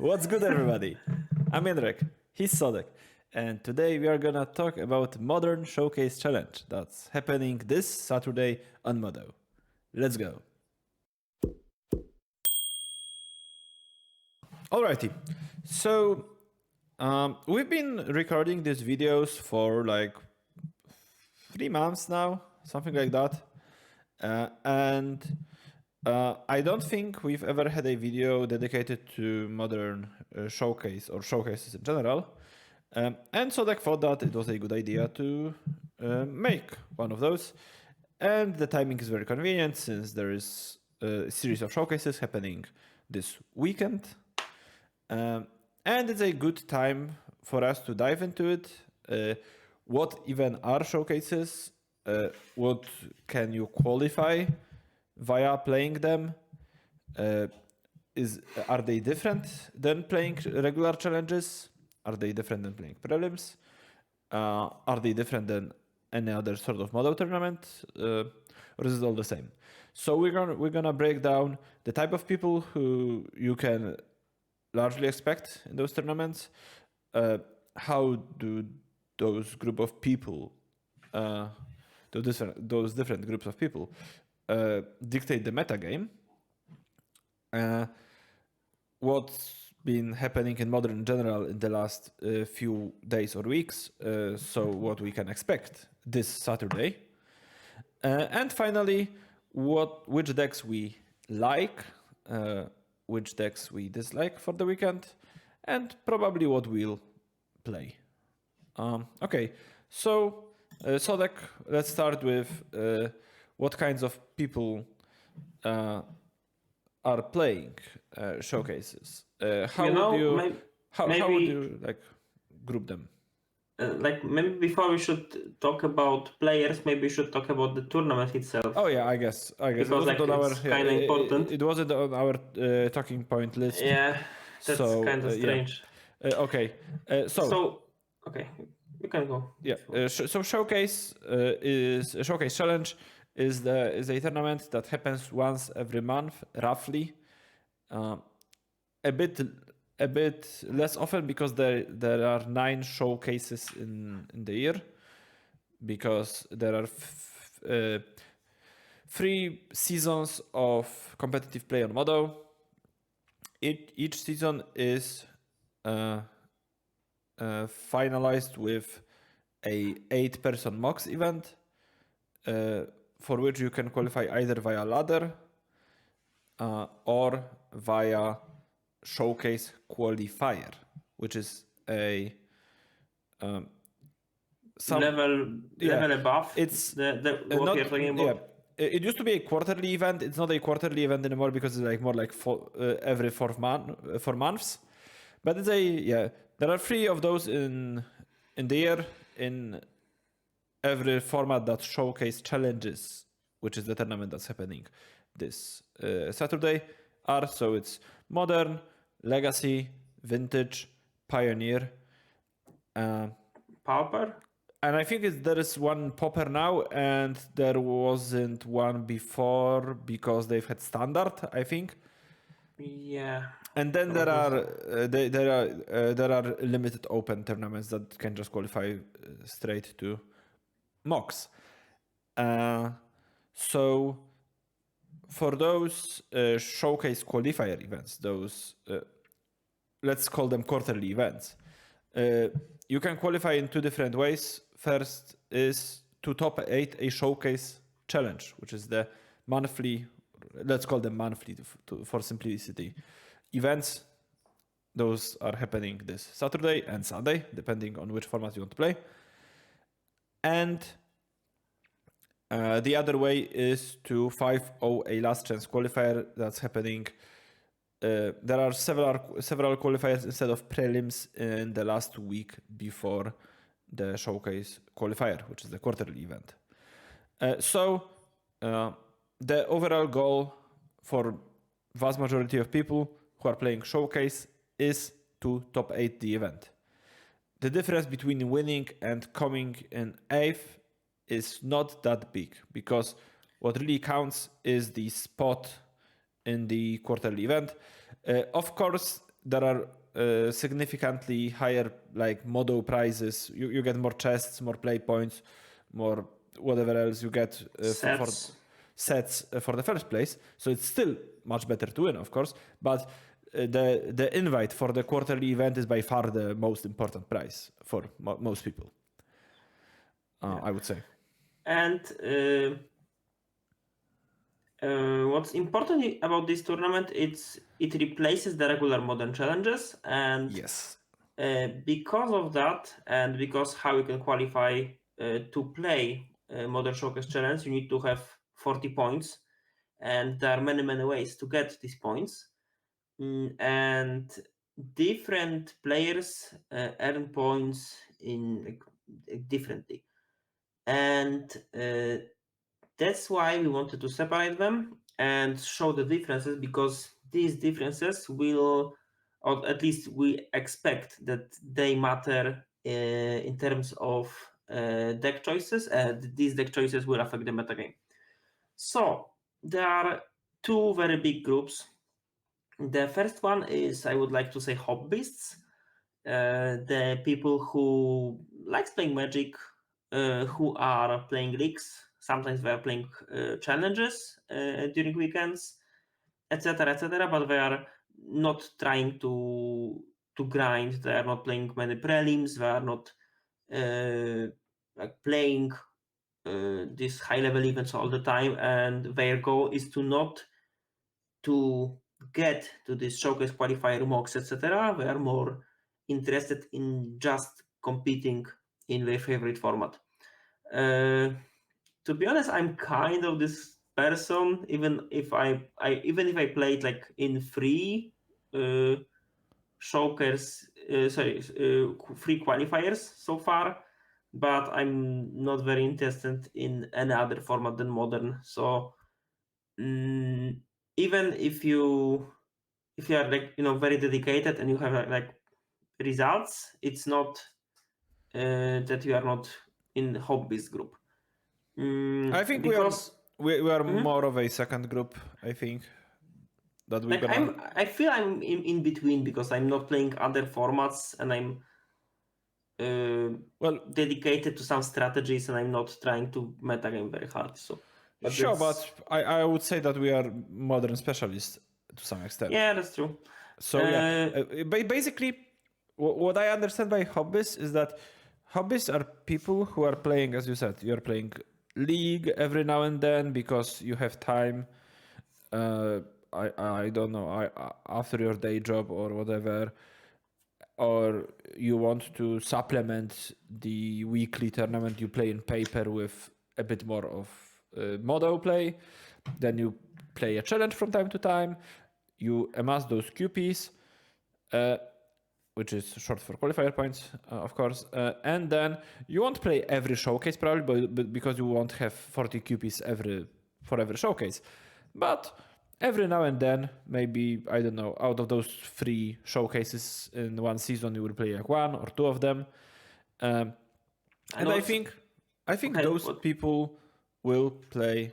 What's good, everybody? I'm Indrek, he's Sodek, and today we are gonna talk about Modern Showcase Challenge that's happening this Saturday on Modo. Let's go. Alrighty, so we've been recording these videos for like 3 months now, something like that, and I don't think we've ever had a video dedicated to modern showcase or showcases in general. And Sodek thought that it was a good idea to make one of those. And the timing is very convenient since there is a series of showcases happening this weekend. And it's a good time for us to dive into it. What even are showcases? What can you qualify via playing them? Are they different than playing regular challenges? Are they different than playing prelims? Are they different than any other sort of model tournament? Or is it all the same? So we're gonna break down the type of people who you can largely expect in those tournaments. How do those group of people, those different groups of people, dictate the metagame? What's been happening in modern in general in the last few days or weeks, so what we can expect this Saturday. And finally, which decks we like, which decks we dislike for the weekend, and probably what we'll play. Okay, so Sodek, let's start with what kinds of people are playing showcases. How would you like group them? Like maybe before we should talk about players, maybe we should talk about the tournament itself. Oh yeah, I guess Because it wasn't like, on it's kind of important. It wasn't on our talking point list. Yeah, that's so, kind of strange. Yeah. Okay, so okay, you can go. Yeah. So showcase showcase challenge is a tournament that happens once every month, roughly. A bit less often because there are 9 showcases in the year, because there are 3 seasons of competitive play on Modo. Each season is finalized with a 8-person MOX event, for which you can qualify either via ladder or via showcase qualifier, which is a level above. It's what you're talking about. Yeah, it used to be a quarterly event. It's not a quarterly event anymore because it's like more like every 4 months. But it's there are 3 of those in the year in every format that showcase challenges, which is the tournament that's happening this Saturday. So it's Modern, Legacy, Vintage, Pioneer, Pauper. And I think there is one Pauper now, and there wasn't one before because they've had Standard, I think. Yeah. And then there are limited open tournaments that can just qualify straight to MOX. So for those showcase qualifier events, those let's call them quarterly events, you can qualify in 2 different ways. First is to top 8 a showcase challenge, which is the monthly, let's call them monthly for simplicity, events. Those are happening this Saturday and Sunday, depending on which format you want to play. And the other way is to 5-0 a last chance qualifier that's happening. There are several qualifiers instead of prelims in the last week before the showcase qualifier, which is the quarterly event. So the overall goal for vast majority of people who are playing showcase is to top 8 the event. The difference between winning and coming in 8th is not that big, because what really counts is the spot in the quarterly event. Of course, there are significantly higher like modo prizes. You get more chests, more play points, more whatever else you get for sets for the first place. So it's still much better to win, of course. But the invite for the quarterly event is by far the most important prize for most people. I would say. And what's important about this tournament, it replaces the regular modern challenges, and Yes. because of that, and because how you can qualify to play modern showcase challenge, you need to have 40 points, and there are many ways to get these points. And different players earn points in differently, and that's why we wanted to separate them and show the differences, because these differences will, or at least we expect that they matter in terms of deck choices, and these deck choices will affect the metagame. So there are two very big groups. The first one is, I would like to say, hobbyists, the people who likes playing Magic, who are playing leagues. Sometimes they are playing challenges during weekends, etc., etc. But they are not trying to grind. They are not playing many prelims. They are not like playing these high level events all the time. And their goal is to not to get to this showcase qualifier mocks, etc. They are more interested in just competing in their favorite format. To be honest, I'm kind of this person, even if I played like in free showcase, free qualifiers so far, but I'm not very interested in any other format than modern. So even if you are like very dedicated and you have like results, it's not that you are not in hobbies group. I think Because we are more of a second group. I think that we're like gonna. I feel I'm in between, because I'm not playing other formats, and I'm Well, dedicated to some strategies, and I'm not trying to metagame very hard. So, but sure, that's, but I would say that we are modern specialists to some extent. yeah, that's true. So yeah, basically, what I understand by hobbies is that hobbies are people who are playing, as you said, you're playing league every now and then because you have time. I don't know, after your day job or whatever, or you want to supplement the weekly tournament you play in paper with a bit more of modo play. Then you play a challenge from time to time. You amass those QPs, which is short for qualifier points, of course. And then you won't play every showcase probably, but because you won't have 40 QPs for every showcase. But every now and then, maybe, I don't know, out of those 3 showcases in one season, you will play like 1 or 2 of them. And I think okay, those people will play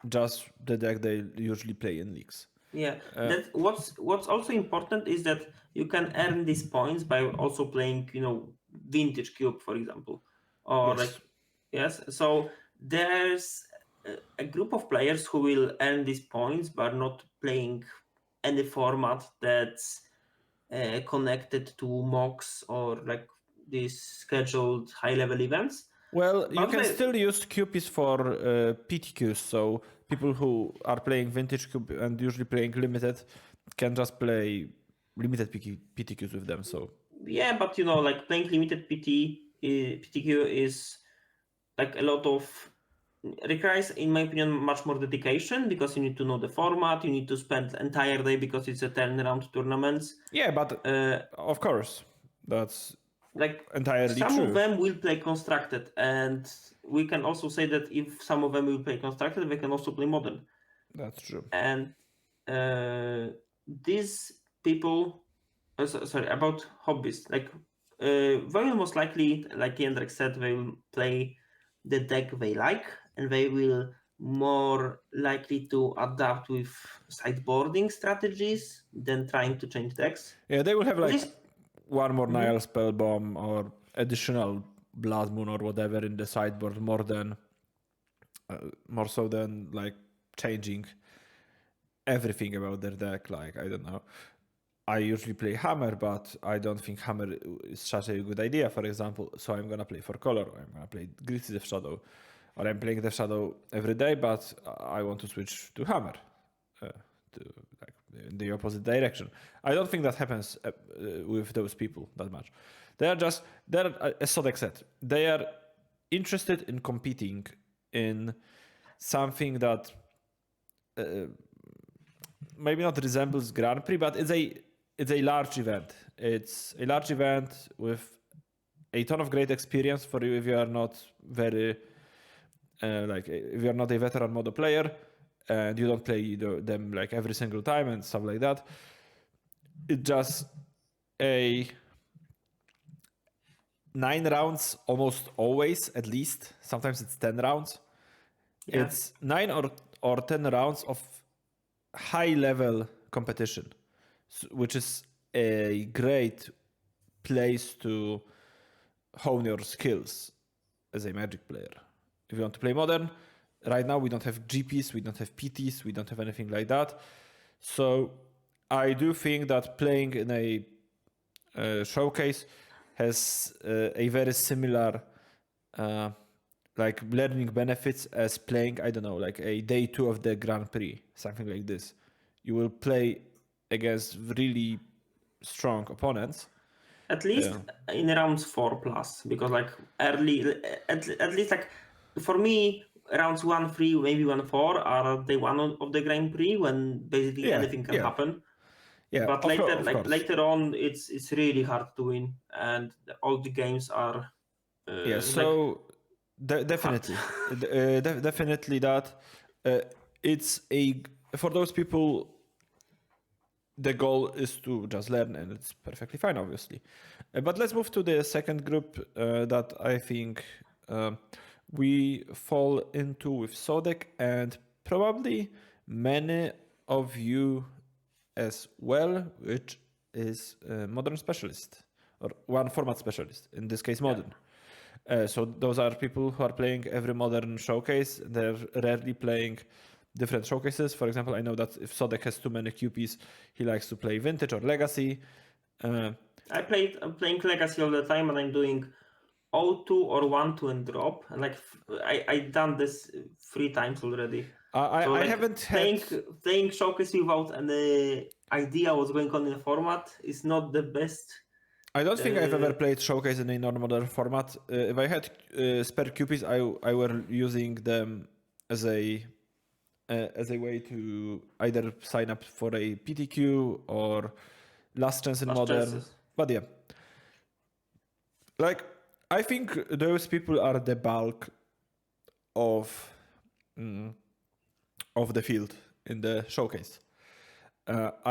just the deck they usually play in leagues. Yeah, that what's also important is that you can earn these points by also playing, vintage cube, for example, or like, Yes. yes. So there's a group of players who will earn these points by not playing any format that's connected to mocks or like these scheduled high level events. Well, you But can still use QPs for PTQs, so people who are playing Vintage Cube and usually playing Limited can just play limited PTQs with them. So yeah, but like playing limited PTQ is like a lot of requires, in my opinion, much more dedication, because you need to know the format, you need to spend the entire day because it's a turnaround tournaments. yeah, but of course, that's Like entirely some of true. them will play constructed, and we can also say that if some of them will play constructed, they can also play modern. That's true. And these people, sorry, about hobbies, like very most likely, like Jędrek said, they will play the deck they like, and they will more likely to adapt with sideboarding strategies than trying to change decks. Yeah, they will have Which like is one more Nile spell bomb or additional Blood Moon or whatever in the sideboard more so than like changing everything about their deck. Like I don't know. I usually play Hammer, but I don't think Hammer is such a good idea, for example. So I'm gonna play for color, or I'm gonna play Greasy Death Shadow, or I'm playing Death Shadow every day, but I want to switch to Hammer, to like in the opposite direction. I don't think that happens with those people that much. They're as Sodek said, they are interested in competing in something that maybe not resembles Grand Prix, but it's a large event. It's a large event with a ton of great experience for you if you are not very if you're not a veteran Modo player and you don't play them like every single time and stuff like that. It's just a 9 rounds almost always, at least. Sometimes it's 10 rounds. yeah, It's 9 or 10 rounds of high level competition, which is a great place to hone your skills as a Magic player. If you want to play Modern, right now we don't have GPs, we don't have PTs, we don't have anything like that. So I do think that playing in a showcase has a very similar uh, like learning benefits as playing, I don't know, like a day 2 of the Grand Prix, something like this. You will play against really strong opponents. at least in rounds 4+, because like early, at least like for me, rounds 1, 3, maybe 1, 4 are day one of the Grand Prix when basically Yeah, anything can yeah, happen. yeah. But Of course. later on, it's really hard to win, and all the games are Yeah. like So hard. definitely, definitely that it's a for those people. The goal is to just learn, and it's perfectly fine, obviously. But let's move to the second group that I think we fall into with Sodec, and probably many of you as well, which is modern specialist or one format specialist, in this case, Yeah. modern. So those are people who are playing every modern showcase. They're rarely playing different showcases. For example, I know that if Sodek has too many QPs, he likes to play Vintage or Legacy. I'm playing Legacy all the time, and I'm doing 0-2 or 1-2 and drop. And like I done this 3 times already. So I like haven't had. playing showcase without any idea what's going on in the format is not the best. I don't think I've ever Uh, played showcase in a normal format. If I had spare QPs, I were using them as a way to either sign up for a PTQ or last chance in Last modern. chances. But yeah, like I think those people are the bulk of mm, of the field in the showcase.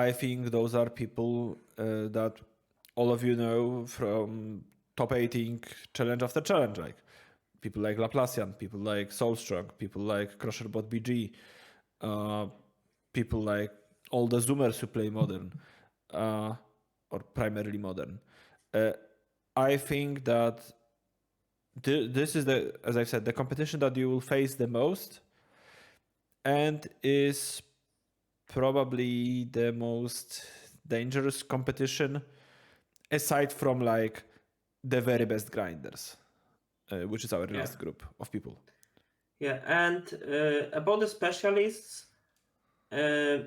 I think those are people that all of you know from top 18 challenge after challenge, like people like Laplacian, people like Soulstrong, people like Crusherbot BG, uh, people like all the Zoomers who play modern or primarily modern. Uh, I think that this is the, as I said, the competition that you will face the most, and is probably the most dangerous competition aside from like the very best grinders, which is our Yeah. last group of people. Yeah. And about the specialists, uh,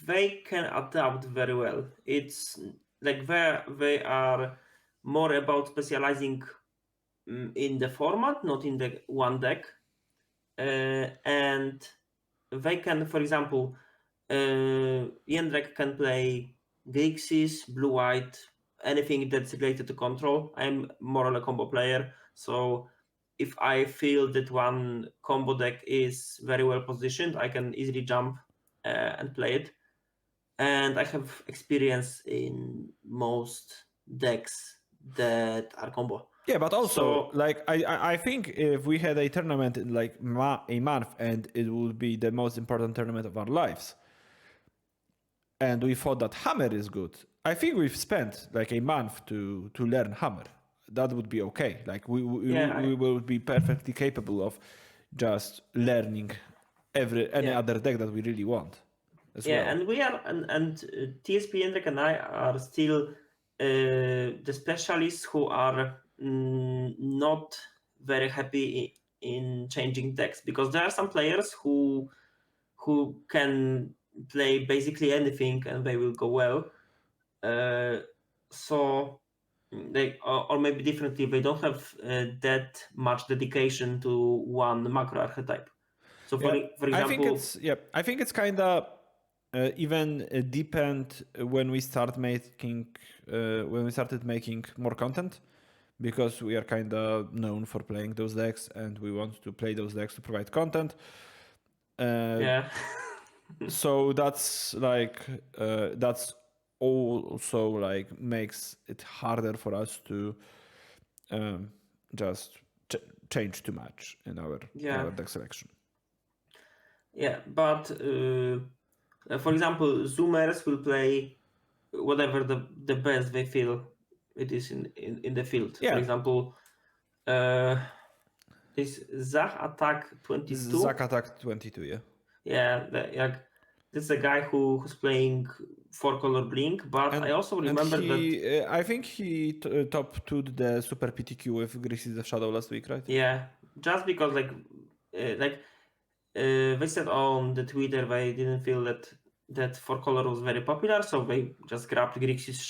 they can adapt very well. It's like they are more about specializing in the format, not in the one deck. And they can, for example, Jędrek can play Grixis, Blue White, anything that's related to control. I'm more of a combo player, so if I feel that one combo deck is very well positioned, I can easily jump and play it. And I have experience in most decks that are combo. Yeah, but also, So like, I think if we had a tournament in like a month and it would be the most important tournament of our lives, and we thought that Hammer is good, I think we've spent like a month to learn Hammer. That would be okay. Like, we will be perfectly capable of just learning any yeah. other deck that we really want as Yeah, well. and we are and TSP Hendrik and I are still the specialists who are not very happy in changing decks, because there are some players who can play basically anything and they will go well. So they, or maybe differently, they don't have that much dedication to one macro archetype. So Yeah, for example, I think it's kind of even depend when we start making when we started making more content, because we are kind of known for playing those decks and we want to play those decks to provide content. yeah. So that's also like makes it harder for us to um, just change too much in our Yeah, deck selection. yeah, but for example, Zoomers will play whatever the best they feel it is in the field. For Yeah, example, uh, is Zach Attack 22? Zack Attack 22. Yeah. Yeah, like this is a guy who's playing four color blink, but I And also and remember that, I think he top two'd the Super PTQ with Grixis of Shadow last week, right? yeah, just because like they said on the Twitter they didn't feel that four color was very popular, so they just grabbed Grixis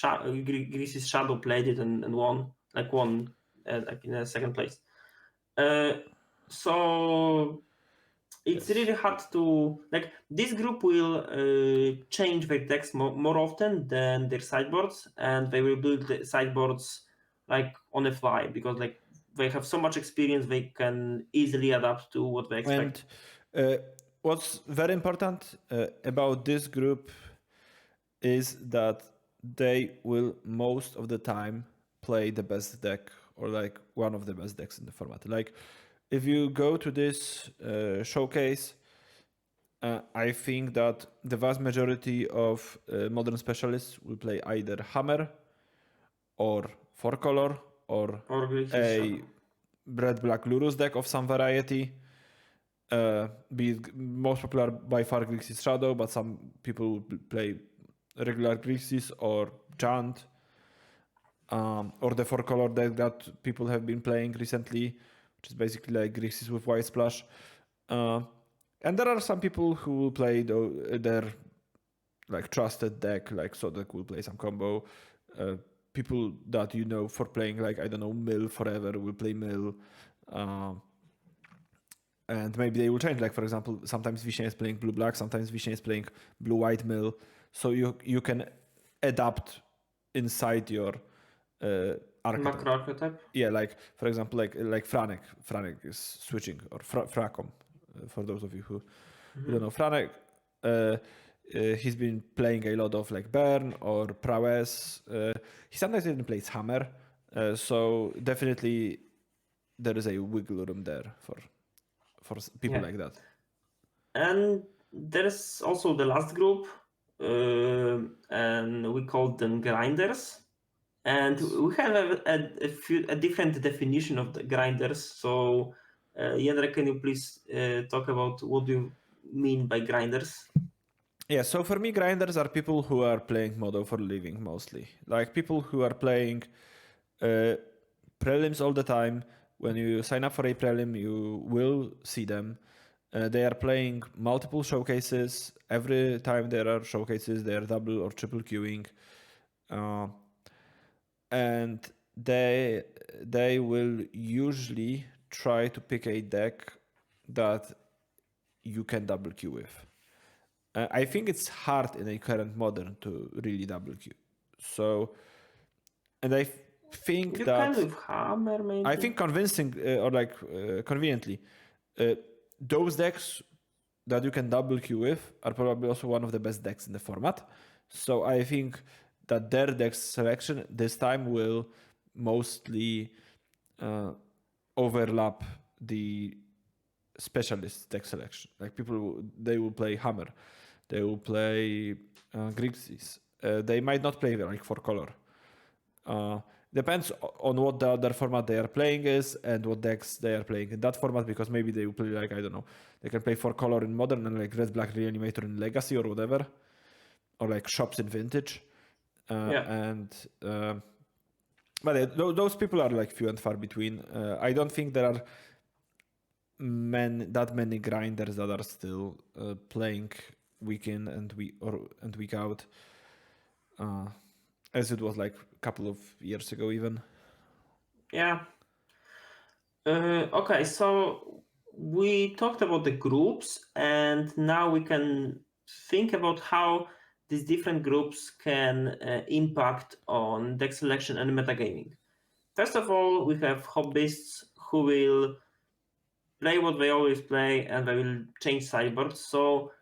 Shadow, played it, and won, like in a second place. Uh, so it's Yes. really hard to, like, this group will change their decks more often than their sideboards, and they will build the sideboards like on the fly, because like they have so much experience, they can easily adapt to what they expect. And uh, what's very important about this group is that they will most of the time play the best deck or like one of the best decks in the format. Like if you go to this showcase, I think that the vast majority of modern specialists will play either Hammer or Four Color or Or Grixis a Shadow. red black Lurus deck of some variety. Be it most popular by far Grixis Shadow, but some people will play regular Grixis or Chant, or the four color deck that people have been playing recently, which is basically like Grixis with White Splash. Uh, and there are some people who will play their like trusted deck, like Sodek will play some combo. People that you know for playing like I don't know Mill forever will play Mill. Um, and maybe they will change. Like for example, sometimes Vishen is playing blue black, sometimes Vishen is playing blue white Mill. So you can adapt inside your Macro archetype. archetype. Yeah, like for example, like Franek. Franek is switching, or Fracom. For those of you who don't know Franek, he's been playing a lot of like Burn or Prowess. He sometimes even plays Hammer. So definitely there is a wiggle room there for people Yeah. like that. And there's also the last group, and we call them grinders. And we have a different definition of the grinders. So, Jendrik, can you please talk about what do you mean by grinders? Yeah, so for me, grinders are people who are playing Modo for a living mostly. Like people who are playing uh, prelims all the time. When you sign up for a prelim, you will see them. They are playing multiple showcases. Every time there are showcases, they are double or triple queuing. Uh, and they will usually try to pick a deck that you can double queue with. I think it's hard in a current modern to really double queue. So, and think You can that with hammer, I maybe. think convincing or like conveniently, uh, those decks that you can double queue with are probably also one of the best decks in the format. So I think that their deck selection this time will mostly overlap the specialist deck selection. Like people, they will play Hammer, they will play Grixis. They might not play like 4-color. Depends on what the other format they are playing is and what decks they are playing in that format, because maybe they will play like, I don't know, they can play 4-color in Modern and like Red Black Reanimator in Legacy or whatever, or like Shops in Vintage. But those people are like few and far between. I don't think there are that many grinders that are still playing week in and week out, as it was like a couple of years ago even. Yeah. Okay, so we talked about the groups, and now we can think about how these different groups can impact on deck selection and metagaming. First of all, we have hobbyists who will play what they always play and they will change sideboards. So,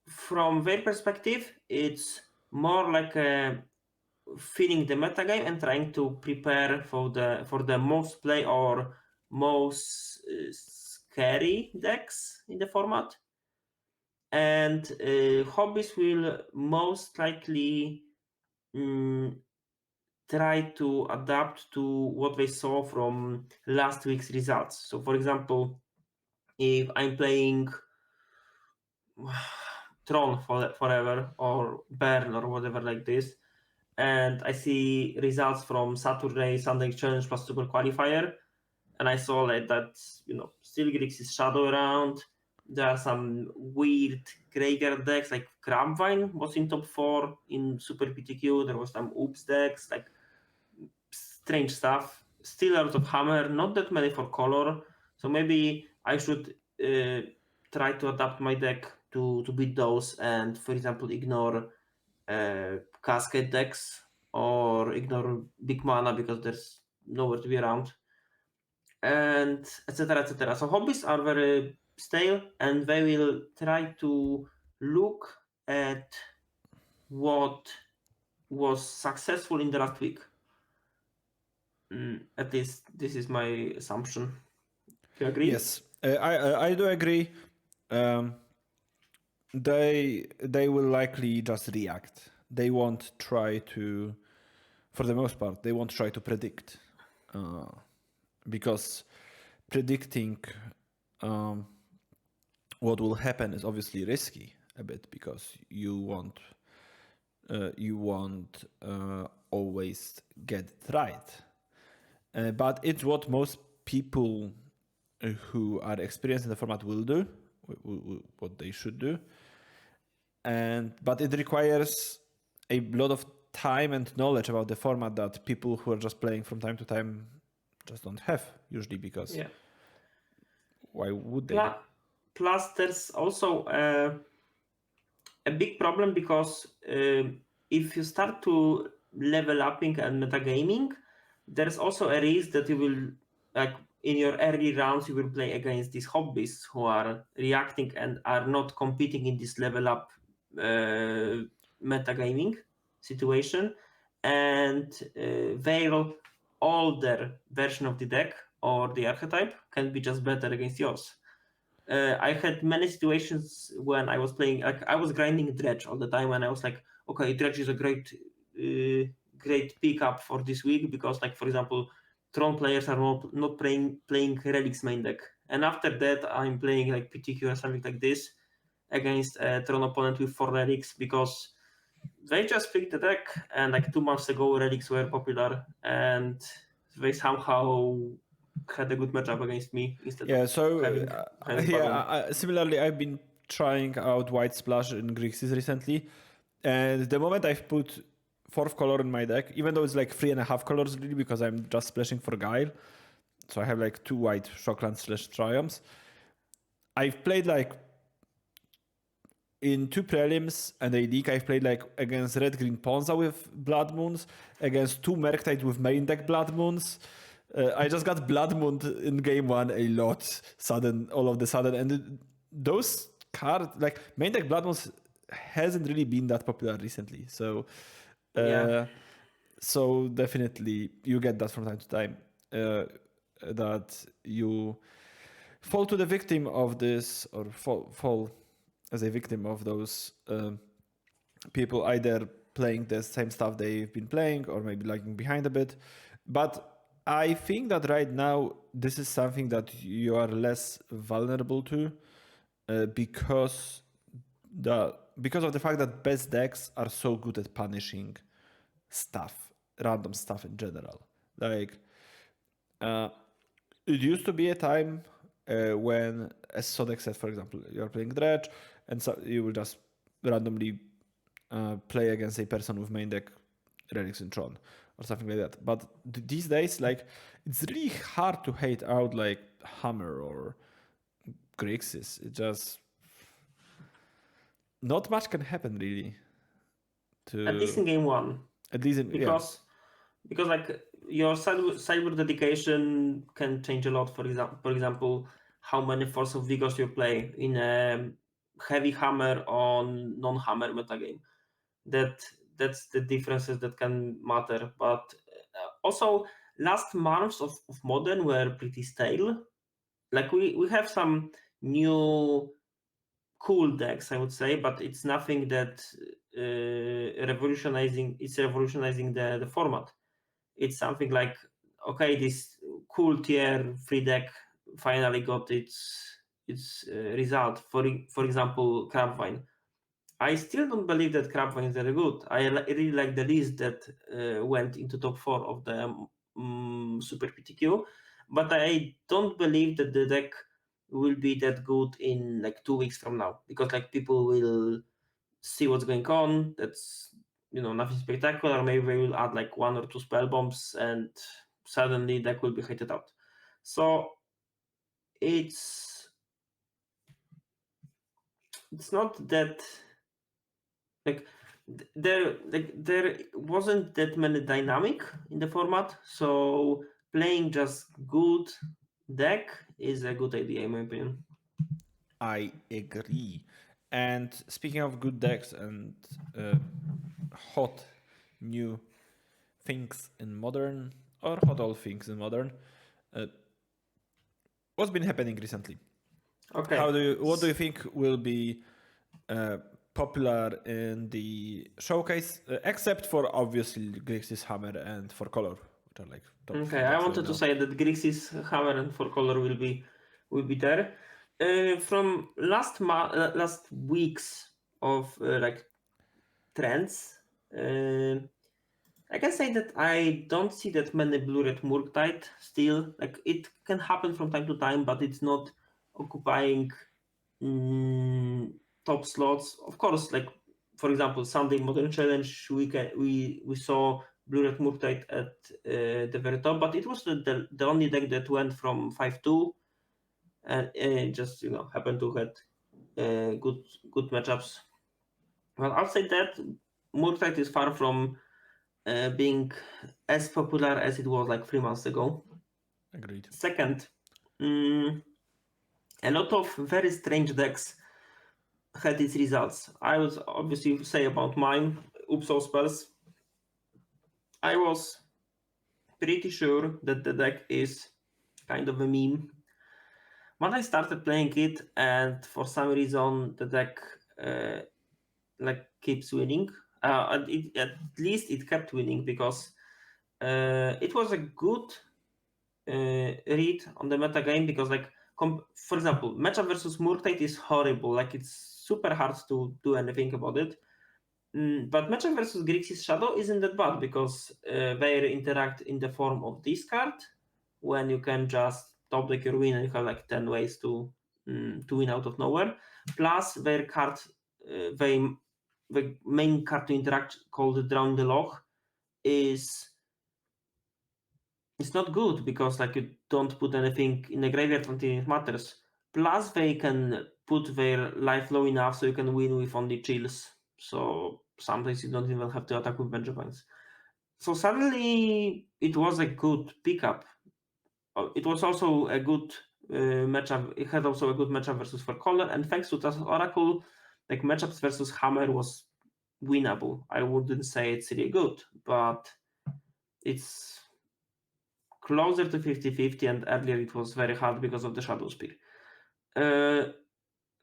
from their perspective, it's more like a feeling the metagame and trying to prepare for the most play or most scary decks in the format. And hobbies will most likely try to adapt to what they saw from last week's results. So, for example, if I'm playing Tron forever or Burn or whatever like this, and I see results from Saturday, Sunday Challenge plus Super Qualifier, and I saw like that, still Grix is Shadow around. There are some weird graveyard decks, like Crabvine was in top 4 in Super PTQ. There was some Oops decks, like strange stuff. Still a lot of Hammer, not that many for color. So maybe I should try to adapt my deck to beat those and, for example, ignore Cascade decks or ignore big mana because there's nowhere to be around, and etc. etc. So hobbies are very stale and they will try to look at what was successful in the last week. At least this is my assumption. Do you agree? Yes, I do agree. They will likely just react. They won't try to, for the most part, they won't try to predict, because predicting what will happen is obviously risky a bit, because you won't always get it right. But it's what most people who are experienced in the format will do, what they should do. But it requires a lot of time and knowledge about the format that people who are just playing from time to time just don't have usually, because why would they? Plus, there's also a big problem because if you start to level upping and metagaming, there's also a risk that you will, like in your early rounds, you will play against these hobbies who are reacting and are not competing in this level up metagaming situation, and their older version of the deck or the archetype can be just better against yours. I had many situations when I was playing, like I was grinding Dredge all the time, and I was like, okay, Dredge is a great pickup for this week because, like, for example, Tron players are not playing Relics main deck, and after that I'm playing like PTQ or something like this against a Tron opponent with 4 Relics because they just picked the deck, and like 2 months ago Relics were popular, and they somehow had a good matchup against me instead of having similarly, I've been trying out White Splash in Grixis recently, and the moment I've put 4th color in my deck, even though it's like 3.5 colors really, because I'm just splashing for Guile, so I have like 2 white Shocklands / Triumphs. I've played like in 2 prelims and a league, I've played like against Red Green Ponza with Blood Moons, against 2 Merktide with main deck Blood Moons. I just got Blood Moon in game 1 a lot, all of the sudden, and those cards, like main deck Blood Moons, hasn't really been that popular recently. So So definitely you get that from time to time, that you fall to the victim of this, or fall as a victim of those people either playing the same stuff they've been playing or maybe lagging behind a bit. But I think that right now this is something that you are less vulnerable to, because of the fact that best decks are so good at punishing stuff, random stuff in general. Like, it used to be a time when, as Sodek said, for example, you're playing Dredge, and so you will just randomly play against a person with main deck Relics in Tron or something like that. But these days, like, it's really hard to hate out like Hammer or Grixis. It just not much can happen really. At least in game one, At least because like your cyber dedication can change a lot. For example, how many Force of Vigors you play in a heavy hammer on non-hammer metagame. That's the differences that can matter. But also, last months of Modern were pretty stale. Like we have some new cool decks, I would say, but it's nothing that revolutionizing the format. It's something like, okay, this cool tier 3 deck finally got its result. For example, Crabvine. I still don't believe that Crabvine is very good. I really like the list that went into top 4 of the Super PTQ, but I don't believe that the deck will be that good in like 2 weeks from now, because like people will see what's going on. That's, nothing spectacular. Maybe they will add like 1 or 2 spell bombs and suddenly deck will be hated out. So it's not that like there wasn't that many dynamic in the format, so playing just good deck is a good idea in my opinion. I agree. And speaking of good decks and hot new things in Modern, or hot old things in Modern, what's been happening recently? Okay. What do you think will be popular in the showcase, except for obviously Grixis Hammer and For Color, which are like top Okay, three I decks right wanted to now. say that Grixis Hammer and For Color will be there. From last weeks of like trends, I can say that I don't see that many Blue Red Murktide still. Like it can happen from time to time, but it's not occupying top slots. Of course, like for example, Sunday Modern Challenge, we saw Blue Red Murktide at the very top, but it was the only deck that went from 5-2, and just happened to have good matchups. Well, outside that, Murktide is far from being as popular as it was like 3 months ago. Agreed. Second, a lot of very strange decks had its results. I would obviously say about mine, Upso Spells. I was pretty sure that the deck is kind of a meme. But I started playing it, and for some reason the deck like keeps winning. At least it kept winning because it was a good read on the meta game, because like for example, matchup versus Murktide is horrible. Like it's super hard to do anything about it. But matchup versus Grixis Shadow isn't that bad, because they interact in the form of discard, when you can just top deck your win and you have like 10 ways to win out of nowhere. Plus their card, the main card to interact, called Drown the Loch, is it's not good, because like you don't put anything in the graveyard until it matters. Plus they can put their life low enough so you can win with only chills. So sometimes you don't even have to attack with Benja points. So suddenly it was a good pickup. It was also a good matchup. It had also a good matchup versus For Color, and thanks to Tassos Oracle, like matchups versus Hammer was winnable. I wouldn't say it's really good, but it's closer to 50-50, and earlier it was very hard because of the Shadow Spear.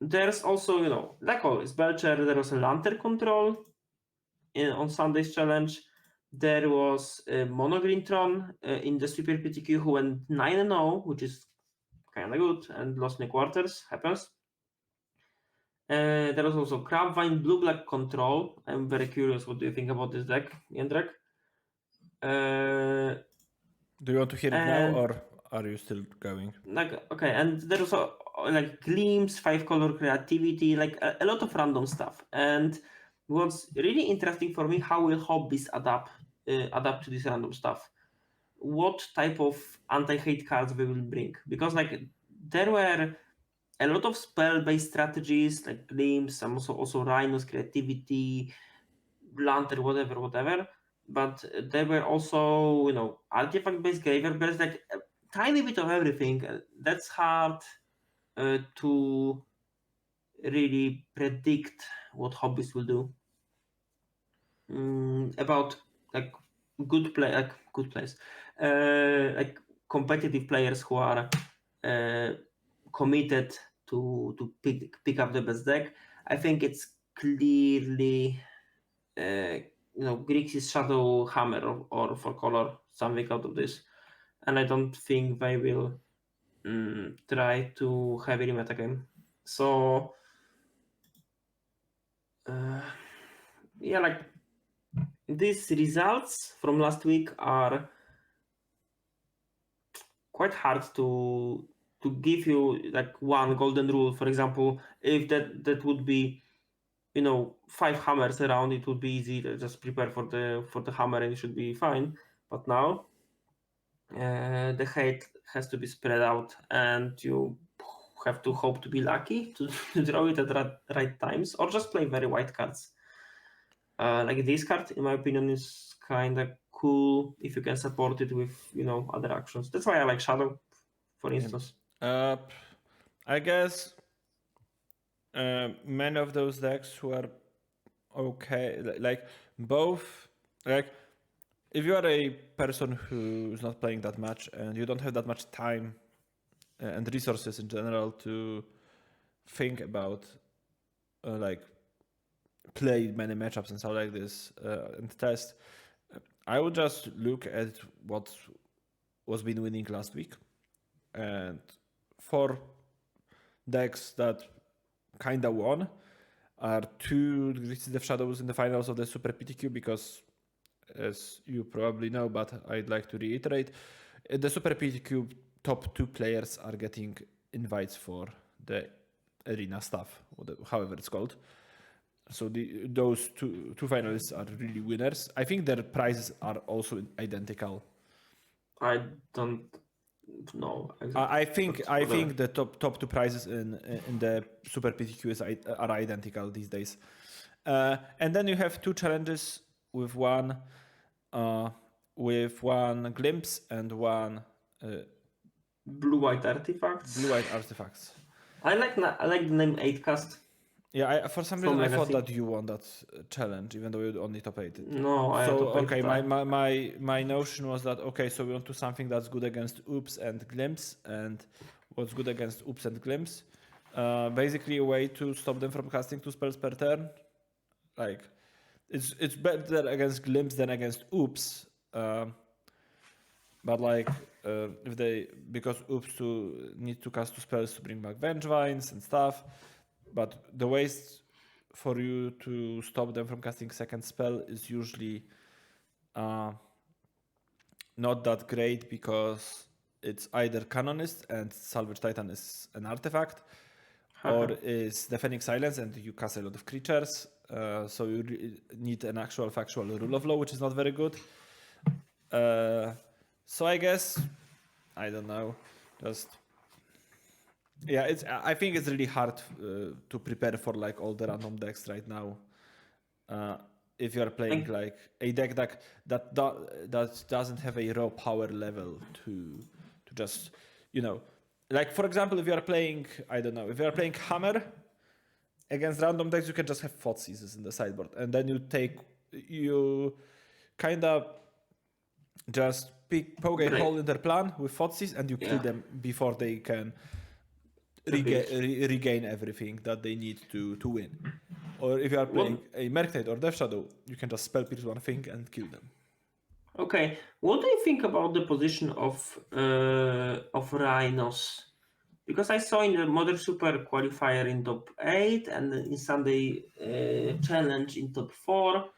There's also, like always, Belcher, there was a Lantern control on Sunday's challenge. There was Monogrintron in the Super PTQ who went 9-0, which is kind of good, and lost in the quarters, happens. There was also Crabvine Blue-Black control. I'm very curious, what do you think about this deck, Jędrek? Do you want to hear it now, or are you still going? Okay, and there was like Gleams, 5-color creativity, like a lot of random stuff. And what's really interesting for me, how will hobbies adapt to this random stuff? What type of anti-hate cards we will bring? Because like there were a lot of spell-based strategies like Gleams, and also Rhinos, creativity, Lantern, whatever. But there were also, artifact-based graveyard-based, like a tiny bit of everything. That's hard to really predict what hobbies will do. About like good players, like competitive players who are committed to pick up the best deck. I think it's clearly Grixis Shadow Hammer or for color, something out of this. And I don't think they will try to heavily metagame. So yeah, like these results from last week are quite hard to give you like one golden rule. For example, if that would be 5 hammers around, it would be easy to just prepare for the hammer and it should be fine. But now the hate has to be spread out, and you have to hope to be lucky to draw it at right times, or just play very white cards. Like this card, in my opinion, is kind of cool if you can support it with other actions. That's why I like Shadow, for instance. I guess many of those decks were okay. Like both, like if you are a person who's not playing that much and you don't have that much time and resources in general to think about like play many matchups and stuff like this and test, I would just look at what was been winning last week, and for decks that kinda won are 2 Grixis of Shadows in the finals of the Super PTQ, because as you probably know, but I'd like to reiterate, the Super PTQ top 2 players are getting invites for the arena stuff, however it's called. So those two finalists are really winners. I think their prizes are also identical. I don't know exactly. I think the top 2 prizes in the Super PTQ are identical these days. And then you have 2 challenges with one glimpse and one blue-white artifacts. Blue-white artifacts. I like the name 8cast. Yeah, for some reason I thought that you won that challenge, even though you only top 8 it. No, I top 8 okay, my notion was that okay, so we want to do something that's good against Oops and Glimpse, and what's good against Oops and Glimpse? Basically a way to stop them from casting 2 spells per turn. Like it's better against Glimpse than against Oops. But like if they, because Oops need to cast 2 spells to bring back Vengevines and stuff. But the ways for you to stop them from casting second spell is usually not that great, because it's either Canonist and Salvage Titan is an artifact, or is Deafening Silence and you cast a lot of creatures. So you need an actual factual rule of law, which is not very good. So I guess, I don't know, just... Yeah, I think it's really hard to prepare for like all the random decks right now. If you are playing like a deck that doesn't have a raw power level to just, like for example, if you are playing, I don't know, if you are playing Hammer against random decks, you can just have Thoughtseizes in the sideboard, and then you kind of just poke a Great. hole in their plan with Fotsis and you kill Yeah. them before they can Rebuild. regain everything that they need to win. Or if you are playing a Merc Knight or Death Shadow, you can just spell pierce one thing and kill them. Okay, what do you think about the position of Rhinos? Because I saw in the Modern Super qualifier in top 8 and in Sunday challenge in top 4.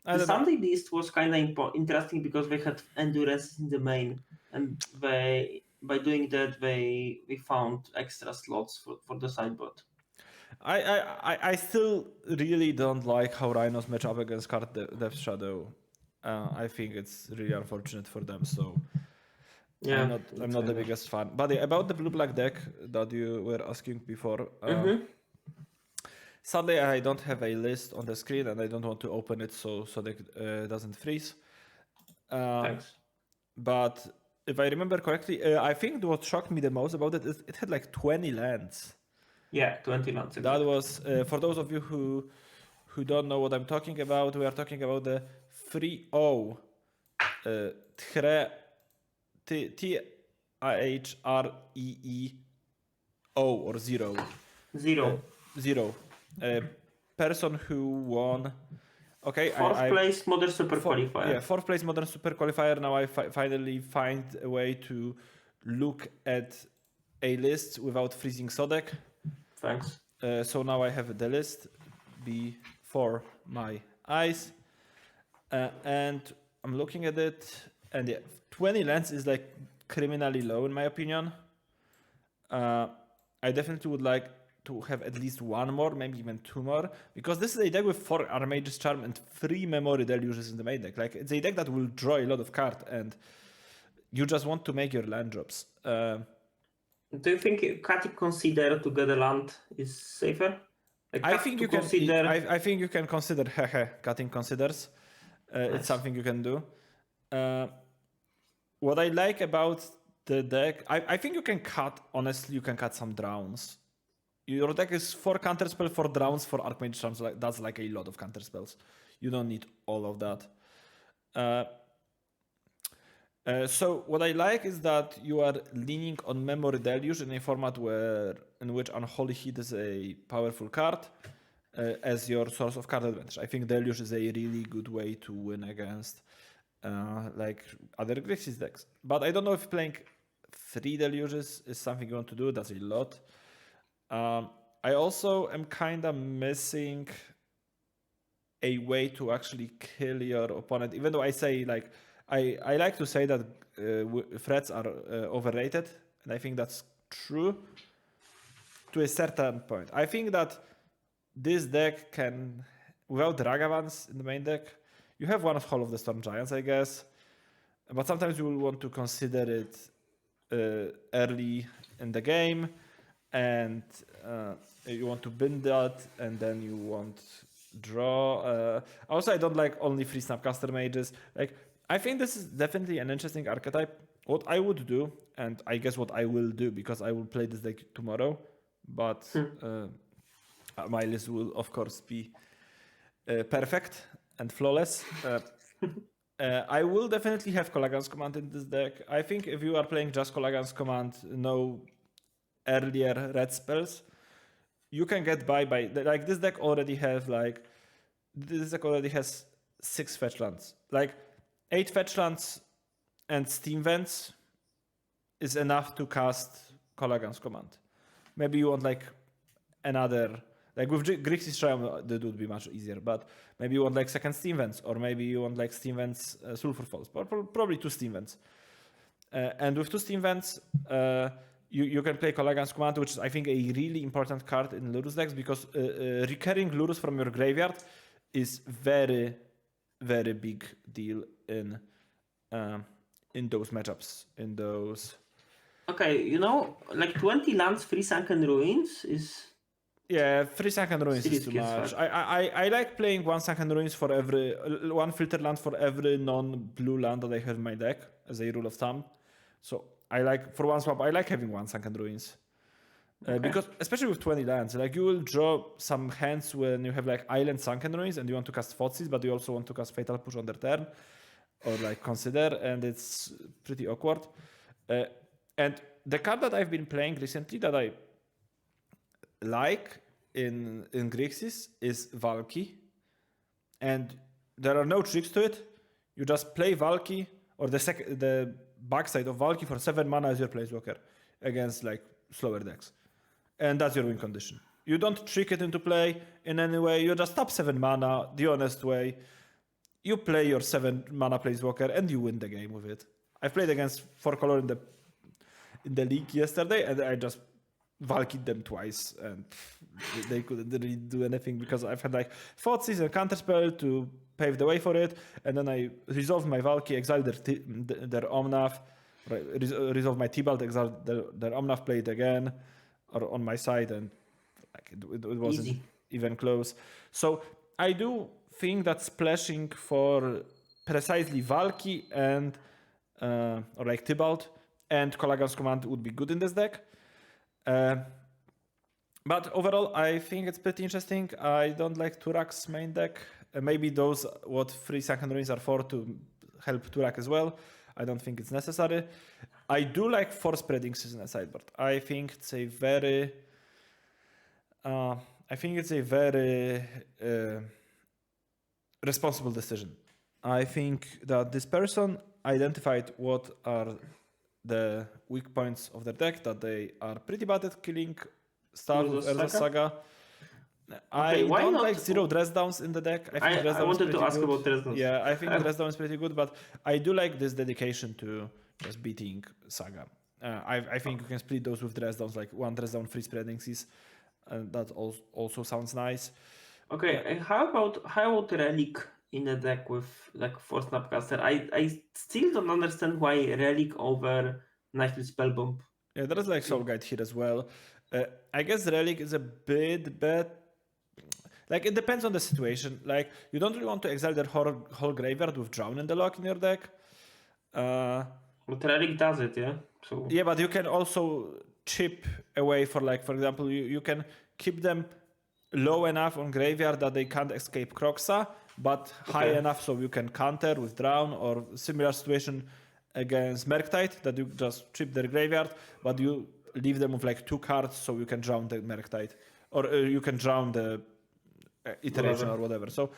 I The don't know. Sunday list was kind of interesting because they had endurance in the main, and by doing that they found extra slots for the sideboard. I still really don't like how Rhinos match up against card Death Shadow. I think it's really unfortunate for them. So Yeah, I'm not that's the kind of. biggest fan. But about the blue black deck that you were asking before. Sadly, I don't have a list on the screen, and I don't want to open it so that doesn't freeze. Thanks. But if I remember correctly, I think what shocked me the most about it is it had like 20 lands. Yeah, 20 lands. That Exactly. was for those of you who don't know what I'm talking about. We are talking about the 3-0 THREEO or zero. Zero. Person who won. Okay, Fourth place Modern Super qualifier. Yeah, fourth place Modern Super qualifier. Now I finally find a way to look at a list without freezing Sodek. Thanks. So now I have the list before my eyes, and I'm looking at it, and yeah, 20 lands is like criminally low in my opinion. I definitely would like to have at least one more, maybe even two more, because this is a deck with 4 Armage's Charm and 3 Memory Deluges in the main deck. Like, it's a deck that will draw a lot of cards, and you just want to make your land drops. Do you think cutting Consider to get a land is safer? Like I think you can. consider. I think you can consider cutting considers. Nice. It's something you can do. What I like about the deck, I think you can cut. Honestly, you can cut some drowns. Your deck is 4 counterspell, 4 drowns, 4 Archmage Charms. That's like a lot of counterspells. You don't need all of that. So what I like is that you are leaning on Memory Deluge in a format in which Unholy Heat is a powerful card as your source of card advantage. I think Deluge is a really good way to win against like other Grixis decks. But I don't know if playing 3 Deluges is something you want to do. That's a lot. I also am kind of missing a way to actually kill your opponent, even though I say like I like to say that threats are overrated, and I think that's true to a certain point. I think that this deck can, without Ragavans in the main deck, you have one of Hall of the Storm Giants, I guess, but sometimes you will want to consider it early in the game, and you want to bind that, and then you want draw. Also, I don't like only free Snapcaster mages. Like, I think this is definitely an interesting archetype. What I would do, and I guess what I will do, because I will play this deck tomorrow, but my list will of course be perfect and flawless. I will definitely have Colagan's Command in this deck. I think if you are playing just Colagan's Command, no earlier red spells, you can get by like this deck already has 6 fetch lands. Like 8 fetch lands and Steam Vents is enough to cast Colagan's Command. Maybe you want like another, like with Grixis Triumph that would be much easier, but maybe you want like second Steam Vents, or maybe you want like Steam Vents Sulfur Falls, probably 2 Steam Vents. And with 2 Steam Vents, you can play Colagan's Command, which is I think a really important card in Lurus decks, because recurring Lurus from your graveyard is very, very big deal in those matchups, in those. Okay, like 20 lands, 3 Sunken Ruins is. Yeah, 3 Sunken Ruins is too much. I like playing 1 Sunken Ruins for every 1 filter land for every non-blue land that I have in my deck, as a rule of thumb. So I like, for one swap, I like having 1 Sunken Ruins. Because especially with 20 lands, like you will draw some hands when you have like Island Sunken Ruins and you want to cast Fotsis, but you also want to cast Fatal Push on their turn. or like consider, and it's pretty awkward. And the card that I've been playing recently that I like in Grixis is Valky, and there are no tricks to it. You just play Valky or the backside of Valky for 7 mana as your planeswalker against like slower decks, and that's your win condition. You don't trick it into play in any way. You just tap 7 mana the honest way. You play your 7 mana planeswalker and you win the game with it. I played against 4 color in the league yesterday, and I just Valkyed them twice, and they couldn't really do anything because I've had like Thoughtseize and Counterspell to pave the way for it, and then I resolved my Valky, exiled their Omnath, resolved my Tibalt, exiled their Omnath, played again, or on my side, and like it wasn't Easy. even close. So I do think that splashing for precisely Valky and or like Tibalt and Kolagan's Command would be good in this deck. But overall, I think it's pretty interesting. I don't like Turak's main deck. Maybe those what 3 second ruins are for to help Turak as well. I don't think it's necessary. I do like Force Spreading Season as sideboard. I think it's a very responsible decision. I think that this person identified what are the weak points of their deck, that they are pretty bad at killing stuff with Urza Saga. I don't like 0 dress downs in the deck. I wanted to ask about dress downs. Yeah, I think dress down is pretty good, but I do like this dedication to just beating Saga. I think you can split those with dress downs, like 1 dress down, 3 spreading seas. And that also sounds nice. Okay, and how about Relic in a deck with like 4 Snapcaster? I still don't understand why Relic over Nightly Spellbomb. Yeah, there is like Soul Guide here as well. I guess Relic is a bit bad. Like, it depends on the situation. Like, you don't really want to exile their whole graveyard with Drown in the lock in your deck. But Relic does it, yeah? So yeah, but you can also chip away for, like, for example, you can keep them low enough on graveyard that they can't escape Croxa, but high enough so you can counter with Drown, or similar situation against Murktide, that you just chip their graveyard, but you leave them with like 2 cards so you can drown the Murktide, or you can drown the iteration or whatever. So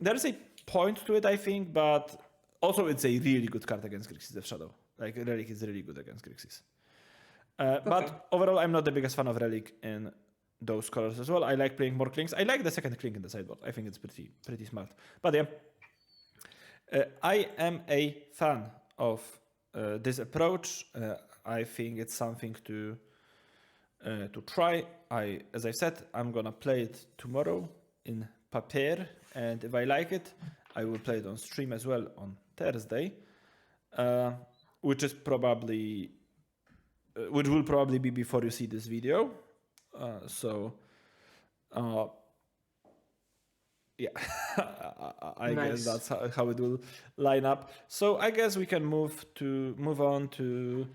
there's a point to it, I think, but also it's a really good card against Grixis Death Shadow. Like, Relic is really good against Grixis. But overall, I'm not the biggest fan of Relic in those colors as well. I like playing more Clinks. I like the second Clink in the sideboard. I think it's pretty smart. But yeah, I am a fan of this approach. I think it's something to try. As I said, I'm gonna play it tomorrow in papier, and if I like it, I will play it on stream as well on Thursday, which will probably be before you see this video. Yeah, I guess that's how it will line up. So I guess we can move on to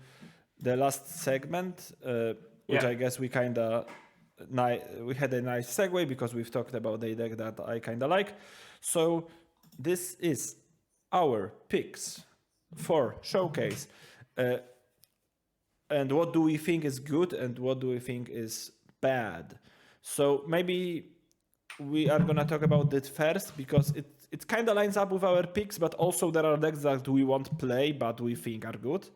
the last segment, which I guess we had a nice segue because we've talked about a deck that I kind of like. So this is our picks for Showcase. And what do we think is good and what do we think is bad? So maybe we are going to talk about it first because it kind of lines up with our picks, but also there are decks that we won't play but we think are good.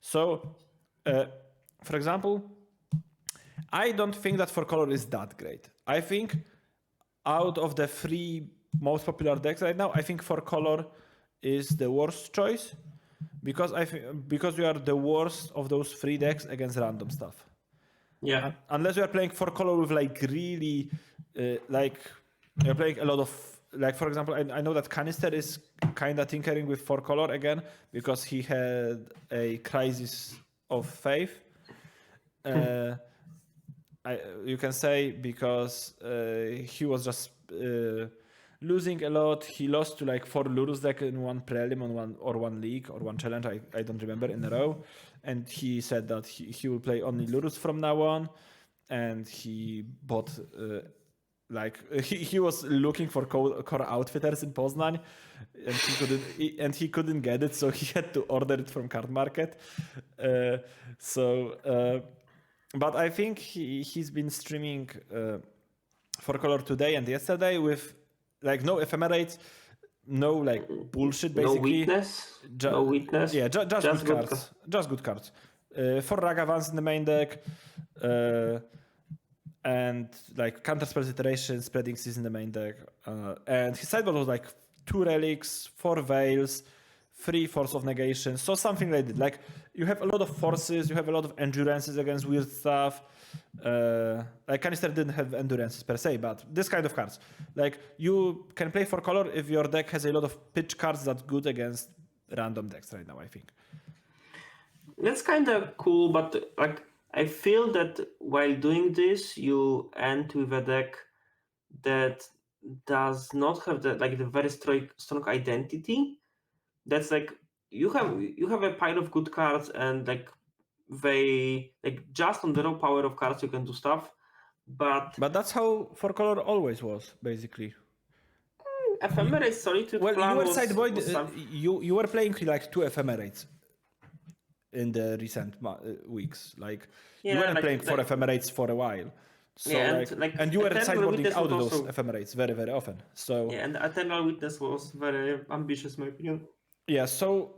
So, for example, I don't think that 4-color is that great. I think out of the 3 most popular decks right now, I think 4-color is the worst choice because you are the worst of those 3 decks against random stuff. Yeah. Unless you are playing 4-color with like really, like you're playing a lot of, like for example, I know that Canister is kind of tinkering with 4-color again because he had a crisis of faith. You can say because he was just losing a lot. He lost to like 4 Lurus deck in one prelim on one league or one challenge, I don't remember, in a row. And he said that he will play only Lurus from now on. And he bought like he was looking for core outfitters in Poznań, and he couldn't get it, so he had to order it from Card Market. Uh, so, but I think he's been streaming For Color today and yesterday with like no ephemerates, no like bullshit No basically. weakness. No weakness. Yeah, just good good cards. Just good cards. 4 Ragavans in the main deck. And like counter spells iteration, spreading seas in the main deck. And his sideboard was like 2 relics, 4 veils, 3 force of negation. So something like that. Like you have a lot of forces, you have a lot of endurances against weird stuff. Like Canister didn't have endurances per se, but this kind of cards. Like you can play for color if your deck has a lot of pitch cards that's good against random decks right now, I think. That's kind of cool, but like I feel that while doing this, you end with a deck that does not have the very strong identity. That's like you have a pile of good cards, and like they like just on the raw power of cards you can do stuff. But that's how For Color always was, basically. Ephemerate Solitude Well, plan you were was sideboard. something. You were playing like 2 ephemerates in the recent weeks. Like you weren't playing 4 ephemerates for a while. So yeah, and you were sideboarding out those also... ephemerates very, very often. So yeah, and Eternal Witness was very ambitious, in my opinion. yeah, so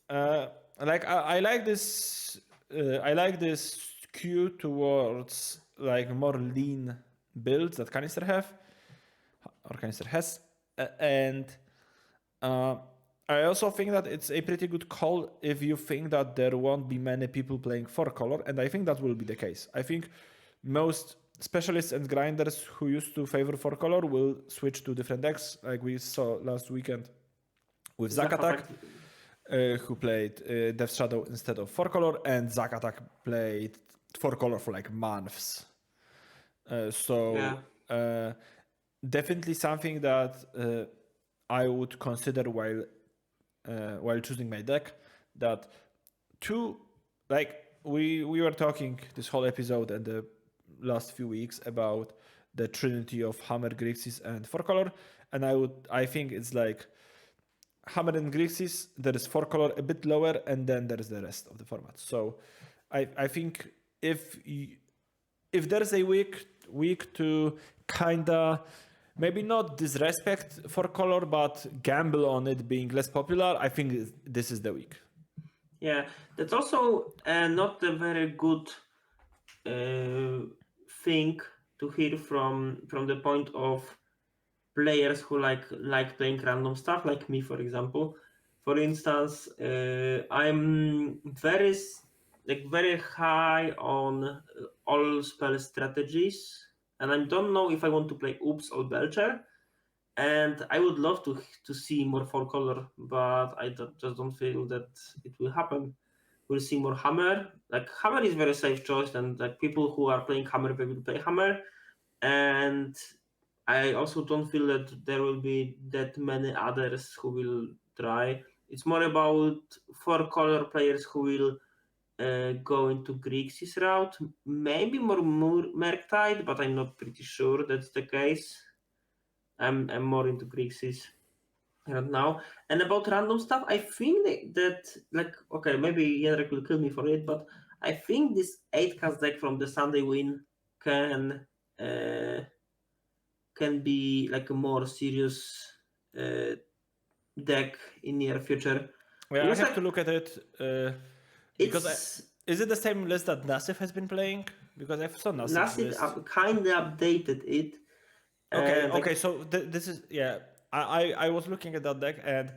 like I like this. I like this skew towards like more lean builds that Canister has, and I also think that it's a pretty good call if you think that there won't be many people playing For Color, and I think that will be the case. I think most specialists and grinders who used to favor For Color will switch to different decks, like we saw last weekend with Zack Attack, who played Death Shadow instead of For Color, and Zack Attack played For Color for like months. Definitely something that I would consider while choosing my deck. That we were talking this whole episode and the last few weeks about the trinity of Hammer, Grixis, and For Color, and I think it's like Hammer and Grixis, there is For Color a bit lower, and then there is the rest of the format. So I think if there's a week to kinda maybe not disrespect For Color, but gamble on it being less popular, I think this is the week. Yeah, that's also not a very good thing to hear from the point of players who like playing random stuff, like me, for example. For instance, I'm very high on all spell strategies, and I don't know if I want to play Oops or Belcher. And I would love to see more For Color, but I just don't feel that it will happen. We'll see more Hammer. Like Hammer is very safe choice, and like people who are playing Hammer, they will play Hammer. And I also don't feel that there will be that many others who will try. It's more about For Color players who will go into Grixis route, maybe more Murktide, but I'm not pretty sure that's the case. I'm more into Grixis right now. And about random stuff, I think that like okay, maybe Jędrek will kill me for it, but I think this 8-cast deck from the Sunday win can be like a more serious deck in near future. Well, I have to look at it because is it the same list that Nassif has been playing? Because I saw Nassif kind of updated it. Okay. So this is I was looking at that deck, and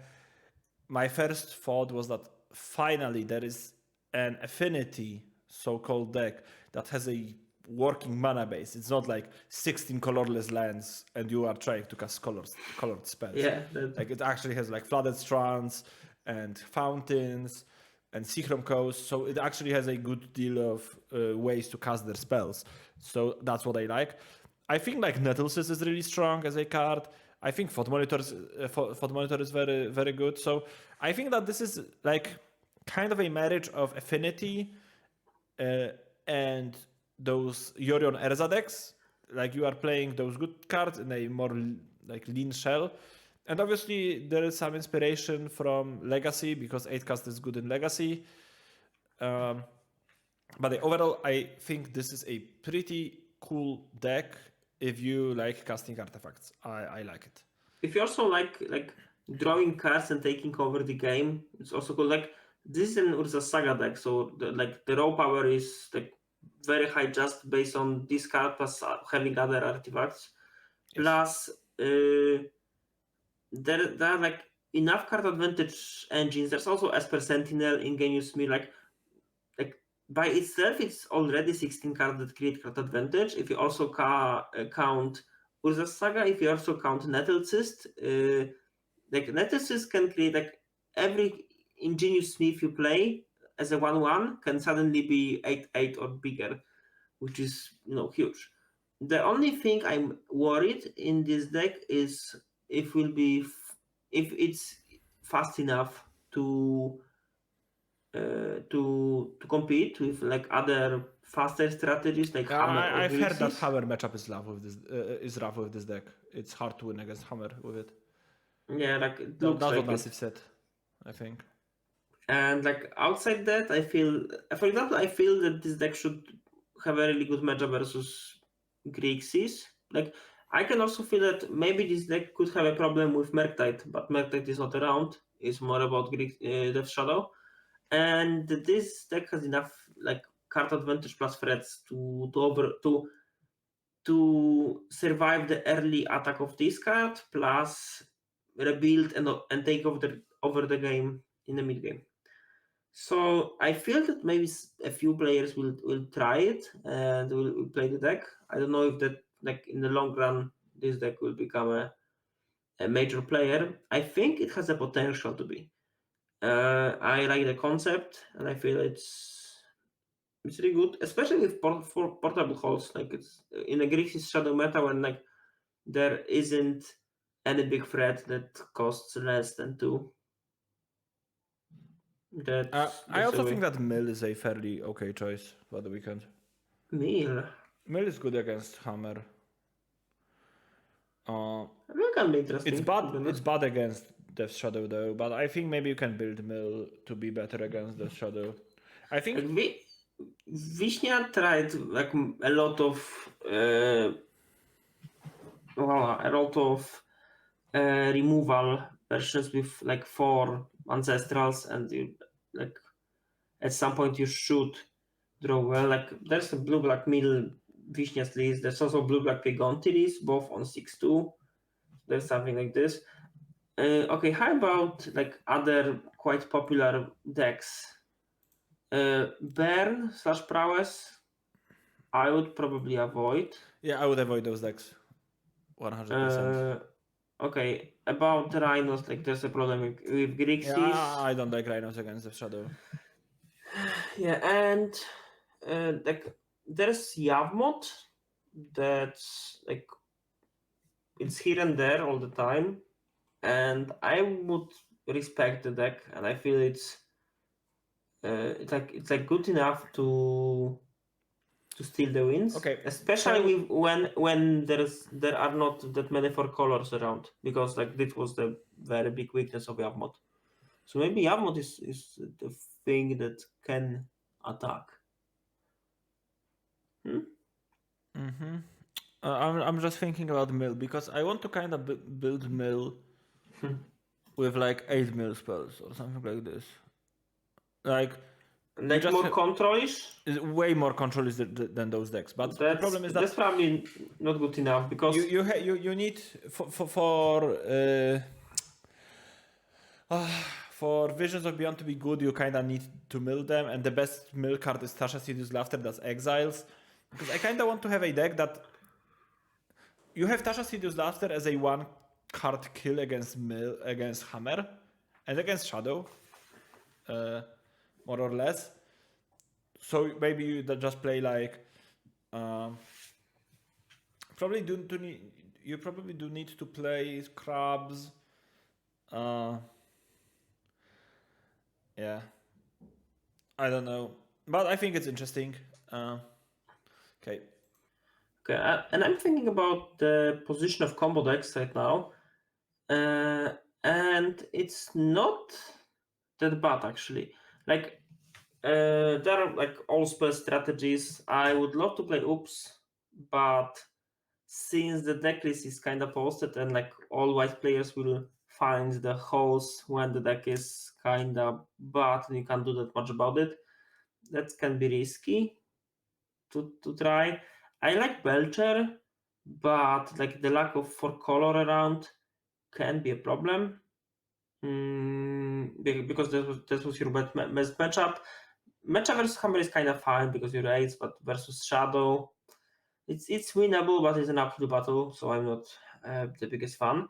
my first thought was that finally there is an affinity so-called deck that has a working mana base. It's not like 16 colorless lands and you are trying to cast colored spells. Yeah, like it actually has like Flooded Strands and Fountains and Seachrome Coast, so it actually has a good deal of ways to cast their spells. So that's what I like. I think like Nettlesys is really strong as a card. I think Thought Monitor is very, very good. So I think that this is like kind of a marriage of affinity and those Yorion Erza decks. like you are playing those good cards in a more like lean shell. And obviously there is some inspiration from Legacy because 8-cast is good in Legacy. But overall, I think this is a pretty cool deck if you like casting artifacts. I like it. If you also like drawing cards and taking over the game, it's also cool. Like this is an Urza Saga deck, so the raw power is like very high just based on this card plus having other artifacts. Yes. Plus, there are like enough card advantage engines. There's also Esper Sentinel, Ingenious Me, like by itself, it's already 16 cards that create card advantage. If you also count Urza's Saga, if you also count Nettle Cyst, like Nettle Cyst can create like every Ingenious Smith you play as a 1/1 can suddenly be 8/8 or bigger, which is huge. The only thing I'm worried in this deck is if if it's fast enough to compete with like other faster strategies like Hammer or I've heard that Grixis. Hammer matchup is rough with this deck. It's hard to win against Hammer with it. Yeah, like it That's looks what like Massive it. said, I think. And like outside that, I feel, for example, I feel that this deck should have a really good matchup versus Grixis. Like I can also feel that maybe this deck could have a problem with Murktide, but Murktide is not around. It's more about Death Shadow. And this deck has enough like card advantage plus threats to survive the early attack of this card plus rebuild and take over the game in the mid game. So I feel that maybe a few players will try it and will play the deck. I don't know if that like in the long run this deck will become a major player. I think it has the potential to be. I like the concept and I feel it's really good, especially with for portable holds. Like it's in a Grixis Shadow meta when like there isn't any big threat that costs less than 2. I That's a also think way. that Mill is a fairly okay choice for the weekend. Meal. Mill is good against Hammer. That can be interesting. To be It's honest. bad against Death Shadow though, but I think maybe you can build Mill to be better against Death Shadow. I think Like Wiśnia tried like a lot of removal versions with like 4 ancestrals, and you like at some point you should draw well. Like there's a blue black middle Wiśnia's list. There's also blue black Pegonti list, both on 6/2. There's something like this. Okay, how about like other quite popular decks? Burn/Prowess, I would probably avoid. yeah, I would avoid those decks 100%. Okay, about Rhinos, like there's a problem with Yeah, Grixis. I don't like Rhinos against Death Shadow. Yeah, and like there's Yavmot that's like it's here and there all the time, and I would respect the deck, and I feel it's like good enough to steal the wins, Okay, especially so with when there are not that many 4 colors around, because like this was the very big weakness of Yavmot. So maybe Yavmot is the thing that can attack. mm-hmm. I'm just thinking about Mill because I want to kind of build Mill with like 8 Mill spells or something like this. Like you Like just more have controlish. way more control than those decks. But the problem is that That's probably not good enough because you need for Visions of Beyond to be good, you kind of need to mill them, and the best mill card is Tasha Sidious Laughter, that's Exiles. Because I kind of want to have a deck that you have Tasha Sidious Laughter as a one card kill against Hammer and against Shadow, more or less. So maybe you just play like probably do need, you probably do need to play Crabs. Yeah, I don't know, but I think it's interesting. Okay, Okay, and I'm thinking about the position of combo decks right now, and it's not that bad actually. Like there are like all spell strategies. I would love to play Oops, but since the deck list is kind of posted and like all white players will find the holes when the deck is kind of bad and you can't do that much about it, that can be risky to try. I like Belcher, but like the lack of 4 color around can be a problem. Because that was your best matchup. Matchup versus Hammer is kind of fine because you're 8, but versus Shadow, it's winnable, but it's an uphill battle, so I'm not the biggest fan.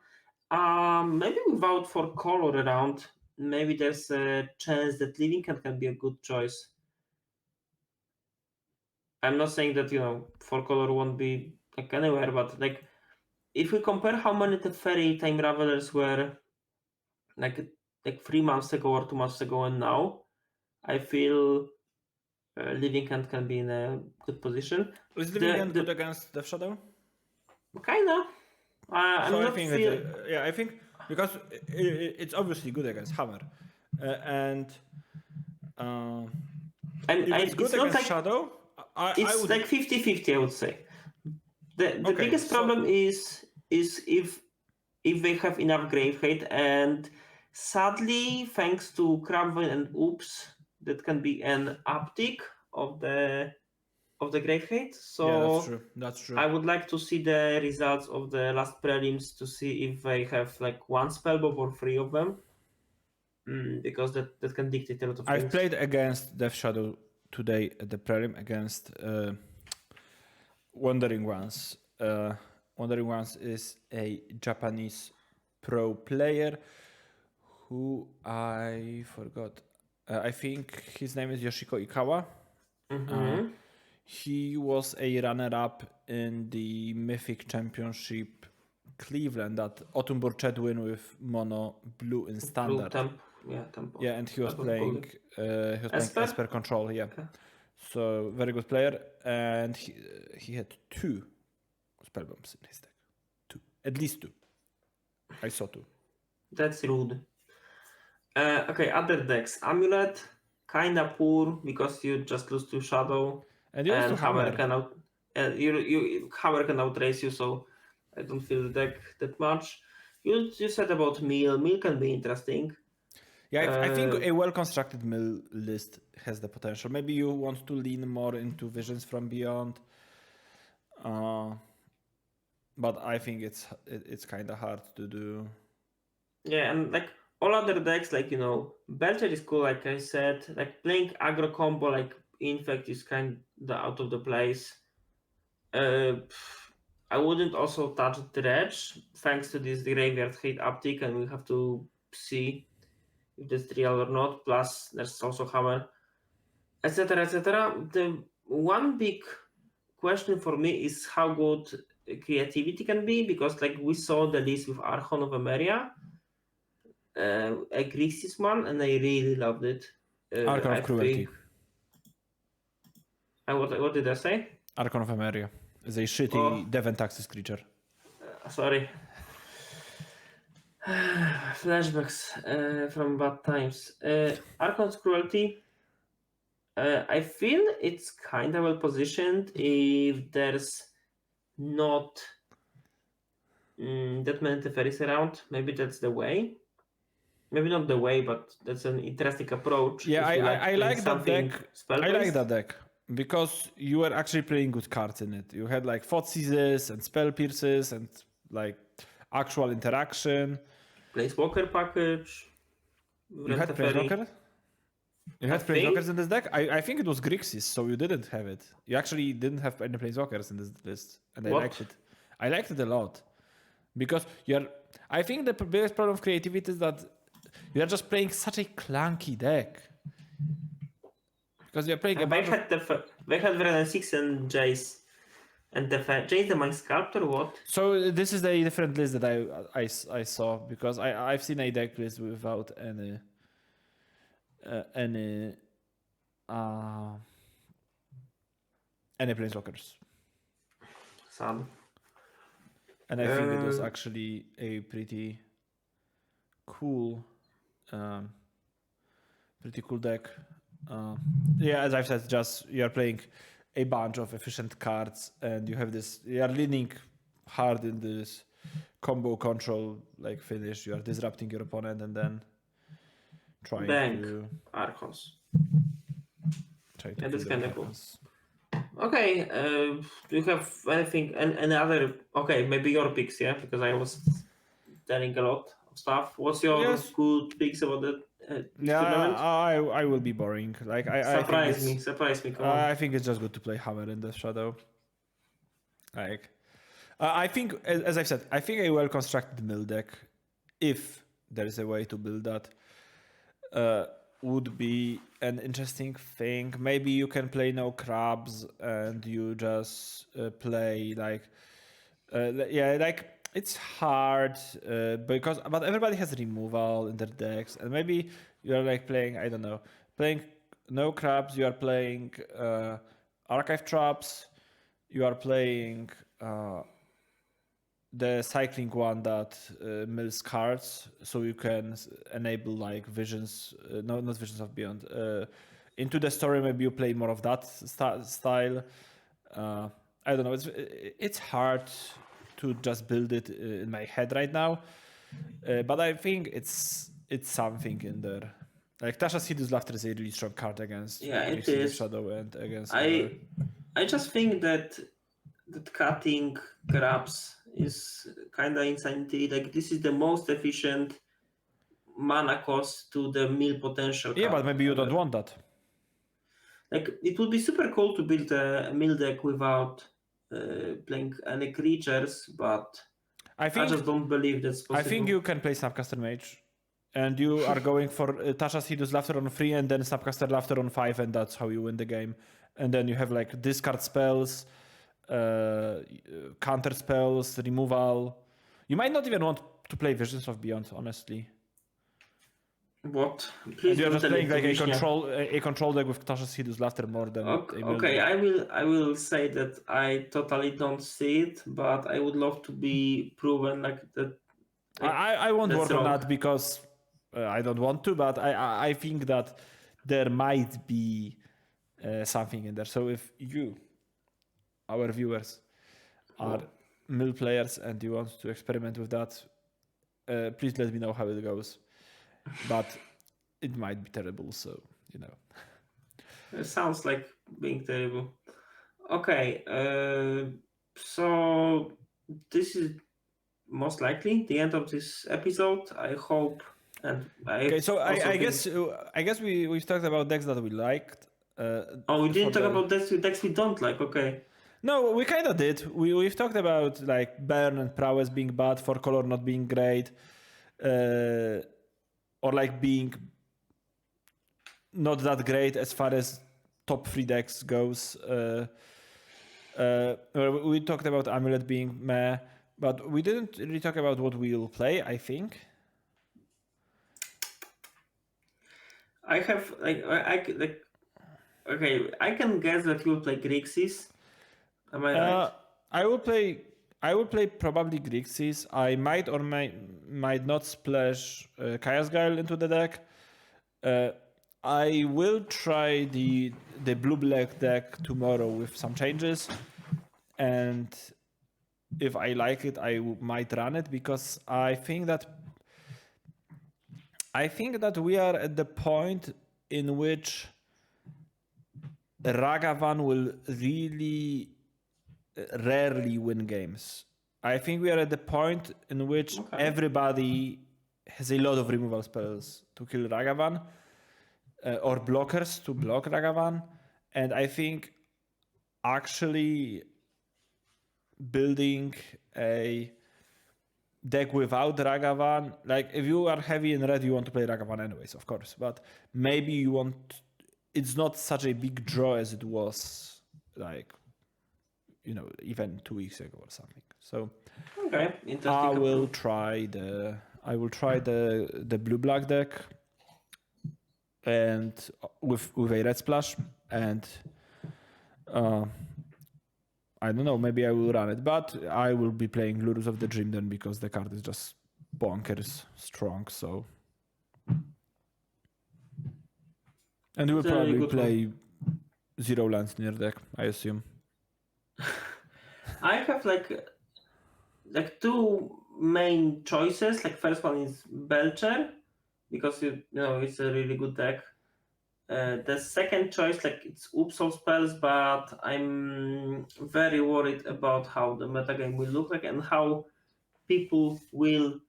Maybe without 4 color around, maybe there's a chance that Living can be a good choice. I'm not saying that 4 color won't be like anywhere, but like if we compare how many the fairy time ravelers were like 3 months ago or 2 months ago and now, I feel Living Hand can be in a good position. Is Living End good against Death Shadow? Kinda. So I'm I not think feel. I think because it's obviously good against Hammer, and if it's good It's not against like Shadow, I it's would. like 50-50, I would say. The Okay, biggest so problem is if they have enough grave hate, and sadly thanks to Crabvine and Oops, that can be an uptick of the grave hate. yeah, that's So true. That's true. I would like to see the results of the last prelims to see if they have like one spellbob or 3 of them. Because that can dictate a lot of I've things. played against Death Shadow today at the prelim against Wandering Ones. Wandering Ones is a Japanese pro player who I forgot. I think his name is Yoshiko Ikawa. He was a runner-up in the Mythic Championship Cleveland that Autumn Burchett win with mono blue in standard. Tempo. Yeah, and he was playing Esper? Esper Control. Yeah, so very good player, and he had 2 spell bombs in his deck. 2, at least 2. I saw 2. That's rude. Okay, other decks. Amulet, kinda poor because you just lose to Shadow, And you also and Hammer Hammer. can out. Hammer can outrace you, so I don't feel the deck that much. You said about Meal. Meal can be interesting. Yeah, I think a well-constructed mill list has the potential. Maybe you want to lean more into Visions from Beyond, but I think it's kind of hard to do. Yeah, and like all other decks, like Belcher is cool. Like I said, like playing aggro combo like Infect is kind of out of the place. I wouldn't also touch Dredge thanks to this graveyard hate uptick, and we have to see if that's real or not. Plus, there's also Hammer, etc., etc. The one big question for me is how good creativity can be, because like we saw the list with Archon of Emeria, a Grixis one, and I really loved it. Archon I of Cruelty. think. What did I say? Archon of Emeria is a shitty Devon Taxis creature. Sorry. Flashbacks from bad times. Archon's Cruelty. I feel it's kind of well positioned if there's not that many Teferis around. Maybe that's the way. Maybe not the way, but that's an interesting approach. Yeah, If you I playing like that something deck. spell I like based. that deck because you were actually playing good cards in it. You had like Thoughtseize and Spell Pierces and like actual interaction. Planeswalker package. You had Planeswalker? You I had Planeswalkers think. in this deck? I think it was Grixis, so you didn't have it. You actually didn't have any Planeswalkers in this list, and I liked What? it. I liked it a lot because you're. I think the biggest problem of creativity is that you're just playing such a clunky deck because you're playing a bunch of. They had Vernon 6 and Jace. And Jace the Mind Sculptor, what? So this is a different list that I saw because I've seen a deck list without any uh, any Planeswalkers. Sad. And I think it was actually a pretty cool deck. Yeah, as I've said, just you are playing a bunch of efficient cards, and you have this. You are leaning hard in this combo control like finish. You are disrupting your opponent, and then trying to Archons. kill that's them kind of cool. Archons. Okay, do you have anything, any other? Okay, maybe your picks, yeah, because I was telling a lot of stuff. What's your good picks about the tournament? I will be boring. Like surprise me. Come on. I think it's just good to play Hammer in the Shadow. Like, I think, as I've said, I think a well-constructed mill deck, if there is a way to build that, would be an interesting thing. Maybe you can play no crabs and you just play like, like it's hard but everybody has removal in their decks, and maybe you are like playing, I don't know, playing no crabs. You are playing archive traps. You are playing the cycling one that mills cards, so you can enable like visions, not visions of beyond. Into the story, maybe you play more of that style. I don't know. It's hard to just build it in my head right now, but I think it's something in there. Like Tasha's Hideous Laughter is a really strong card against it is Shadow and against I just think that cutting crabs is kind of insanity. Like, this is the most efficient mana cost to the mill potential. Yeah, but maybe you don't want that. Like, it would be super cool to build a mill deck without playing any creatures, but I just don't believe that's possible. I think you can play Snapcaster Mage, and you are going for Tasha's Hideous Laughter on 3 and then Snapcaster Laughter on 5, and that's how you win the game. And then you have like discard spells, counter spells, removal. You might not even want to play Visions of Beyond, honestly. What? Please, you're just playing like a control deck with Tasha's Hideous Laughter more than okay. I will say that I totally don't see it, but I would love to be proven like that. I won't work on that because I don't want to, but I think that there might be something in there. So if you, our viewers, are mill players and you want to experiment with that, please let me know how it goes. But it might be terrible, so you know. It sounds like being terrible. Okay, so this is most likely the end of this episode. I hope, and I guess we've talked about decks that we liked. We didn't talk about decks we don't like. Okay. No, we kind of did. We've talked about like Burn and Prowess being bad, for color not being great, or like being not that great as far as top 3 decks goes. We talked about Amulet being meh, but we didn't really talk about what we'll play, I think. I have okay, I can guess that you'll play Grixis. Am I right? I will play probably Grixis. I might or might not splash Kaya's Guile into the deck. I will try the blue-black deck tomorrow with some changes, and if I like it, I might run it, because I think that we are at the point in which Ragavan will really rarely win games. I think we are at the point in which everybody has a lot of removal spells to kill Ragavan, or blockers to block Ragavan, and I think actually building a deck without Ragavan, like if you are heavy in red, you want to play Ragavan anyways, of course, but maybe you want, it's not such a big draw as it was, like, you know, even 2 weeks ago or something. So okay, I will try the blue-black deck, and with a red splash, and I don't know, maybe I will run it, but I will be playing Lurus of the Dream then because the card is just bonkers strong, so. And we'll It's a really probably good play zero lands in your deck, I assume. I have like two main choices. Like first one is Belcher because you know it's a really good deck. The second choice, like it's Upsal spells, but I'm very worried about how the metagame will look like and how people will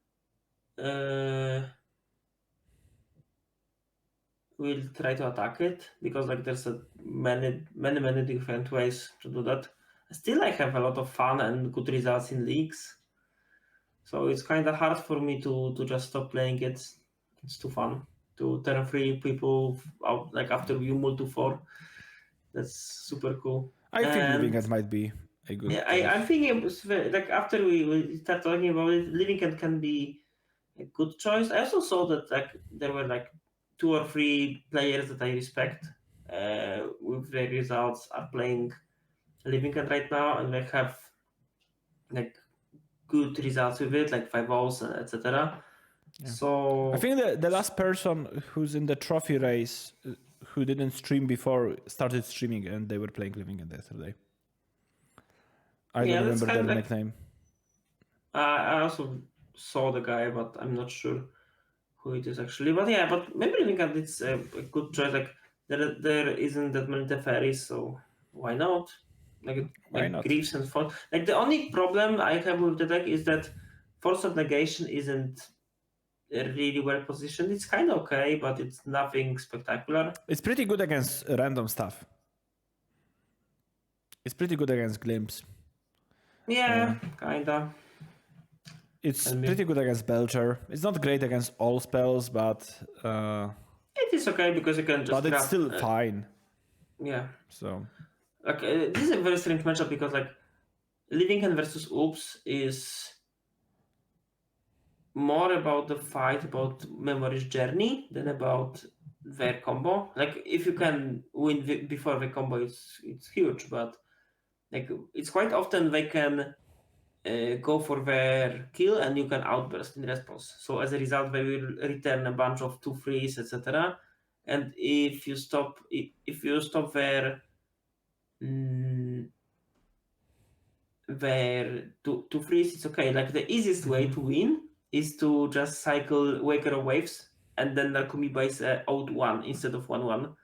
try to attack it because like there's many different ways to do that. Still, I have a lot of fun and good results in leagues, so it's kind of hard for me to just stop playing it. It's too fun to turn 3 people out like after you multi 4. That's super cool. I think Living And End might be a good yeah, choice. I'm thinking like after we start talking about it, Living End can be a good choice. I also saw that like there were like 2 or 3 players that I respect with their results are playing Living End right now and they have like good results with it, like 5-0s, etc. Yeah. So I think the last person who's in the trophy race who didn't stream before started streaming and they were playing Living End yesterday. I don't that's remember kind their of like nickname. I also saw the guy, but I'm not sure who it is actually. But yeah, but maybe Living End it's a good choice. Like there isn't that many Teferis, so why not? Why Like not? Greaves and Force. Like the only problem I have with the deck is that Force of Negation isn't really well positioned. It's kind of okay, but it's nothing spectacular. It's pretty good against random stuff. It's pretty good against Glimpse. Yeah, kinda. It's Tell me. pretty good against Belcher. It's not great against all spells, but It is okay because you can just it's grab. still fine. Yeah. So Like this is a very strange matchup because like Living End versus Oops is more about the fight about Memory's journey than about their combo. Like if you can win before the combo, it's huge. But like it's quite often they can go for their kill and you can outburst in response. So as a result, they will return a bunch of 2-3s, etc. And if you stop mm, their 2-3s, it's okay. Like the easiest way to win is to just cycle Waker of Waves and then Narcomi buys out 1 instead of 1-1.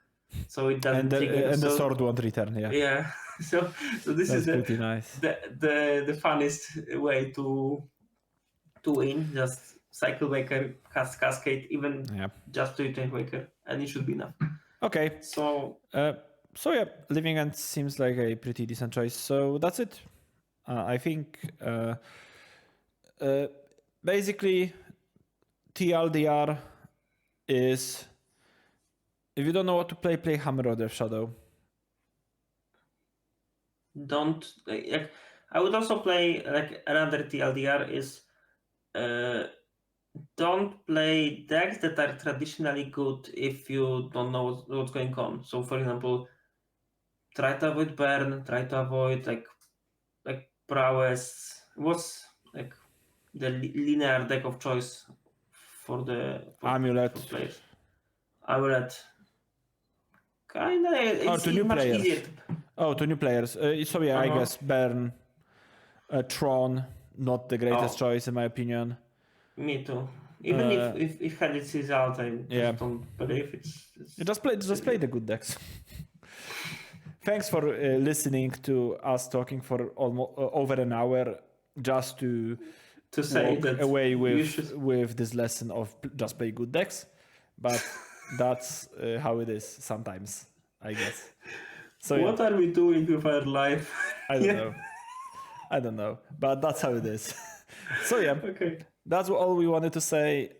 So it doesn't trigger. and the So sword won't return. Yeah, yeah. So this that's is pretty nice. the funnest way to win. Just cycle Waker, cast Cascade, even just to retain Waker, and it should be enough. Okay. So yeah, Living End seems like a pretty decent choice. So that's it. I think basically TLDR is if you don't know what to play, play Hammer or Death Shadow. don't like. I would also play like another TLDR is don't play decks that are traditionally good if you don't know what's going on. So for example, try to avoid burn, try to avoid like prowess. What's like the linear deck of choice for Amulet. for players? Amulet. Kinda it's to new much players. easier. To new players. So yeah, I guess Burn, Tron, not the greatest choice in my opinion. Me too. Even if had its result, I just don't believe it's just play the good decks. Thanks for listening to us talking for almost over an hour just to say walk that away with this lesson of just play good decks, but that's how it is sometimes, I guess. So what are we doing with our life? I don't know, but that's how it is. So yeah, okay. That's all we wanted to say.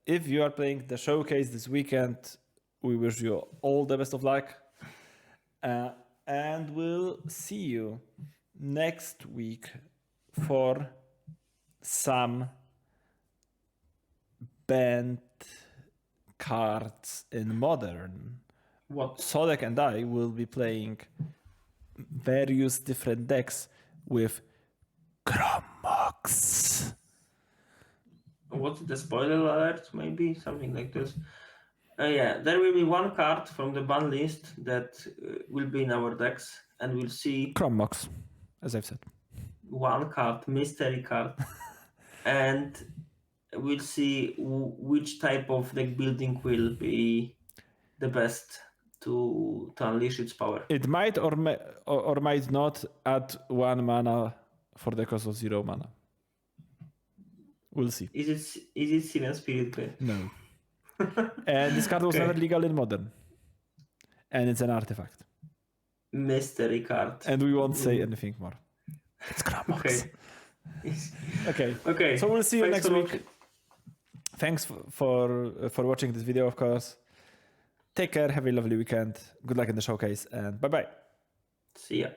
If you are playing the showcase this weekend, we wish you all the best of luck. And we'll see you next week for some banned cards in Modern. What? Sodek and I will be playing various different decks with Chromox. What's the spoiler alert? Maybe something like this. Yeah, there will be one card from the ban list that will be in our decks, and we'll see Chromox, as I've said. one card, mystery card, and we'll see which type of deck building will be the best to unleash its power. It might or might not add 1 mana for the cost of 0 mana. We'll see. Is it Syrian Spirit Guide? No. And this card was Okay. never legal in Modern. And it's an artifact. Mystery card. And we won't say anything more. It's Chromox. Okay. Okay. So we'll see you Thanks next week. Thanks for watching this video, of course. Take care. Have a lovely weekend. Good luck in the showcase. And bye-bye. See ya.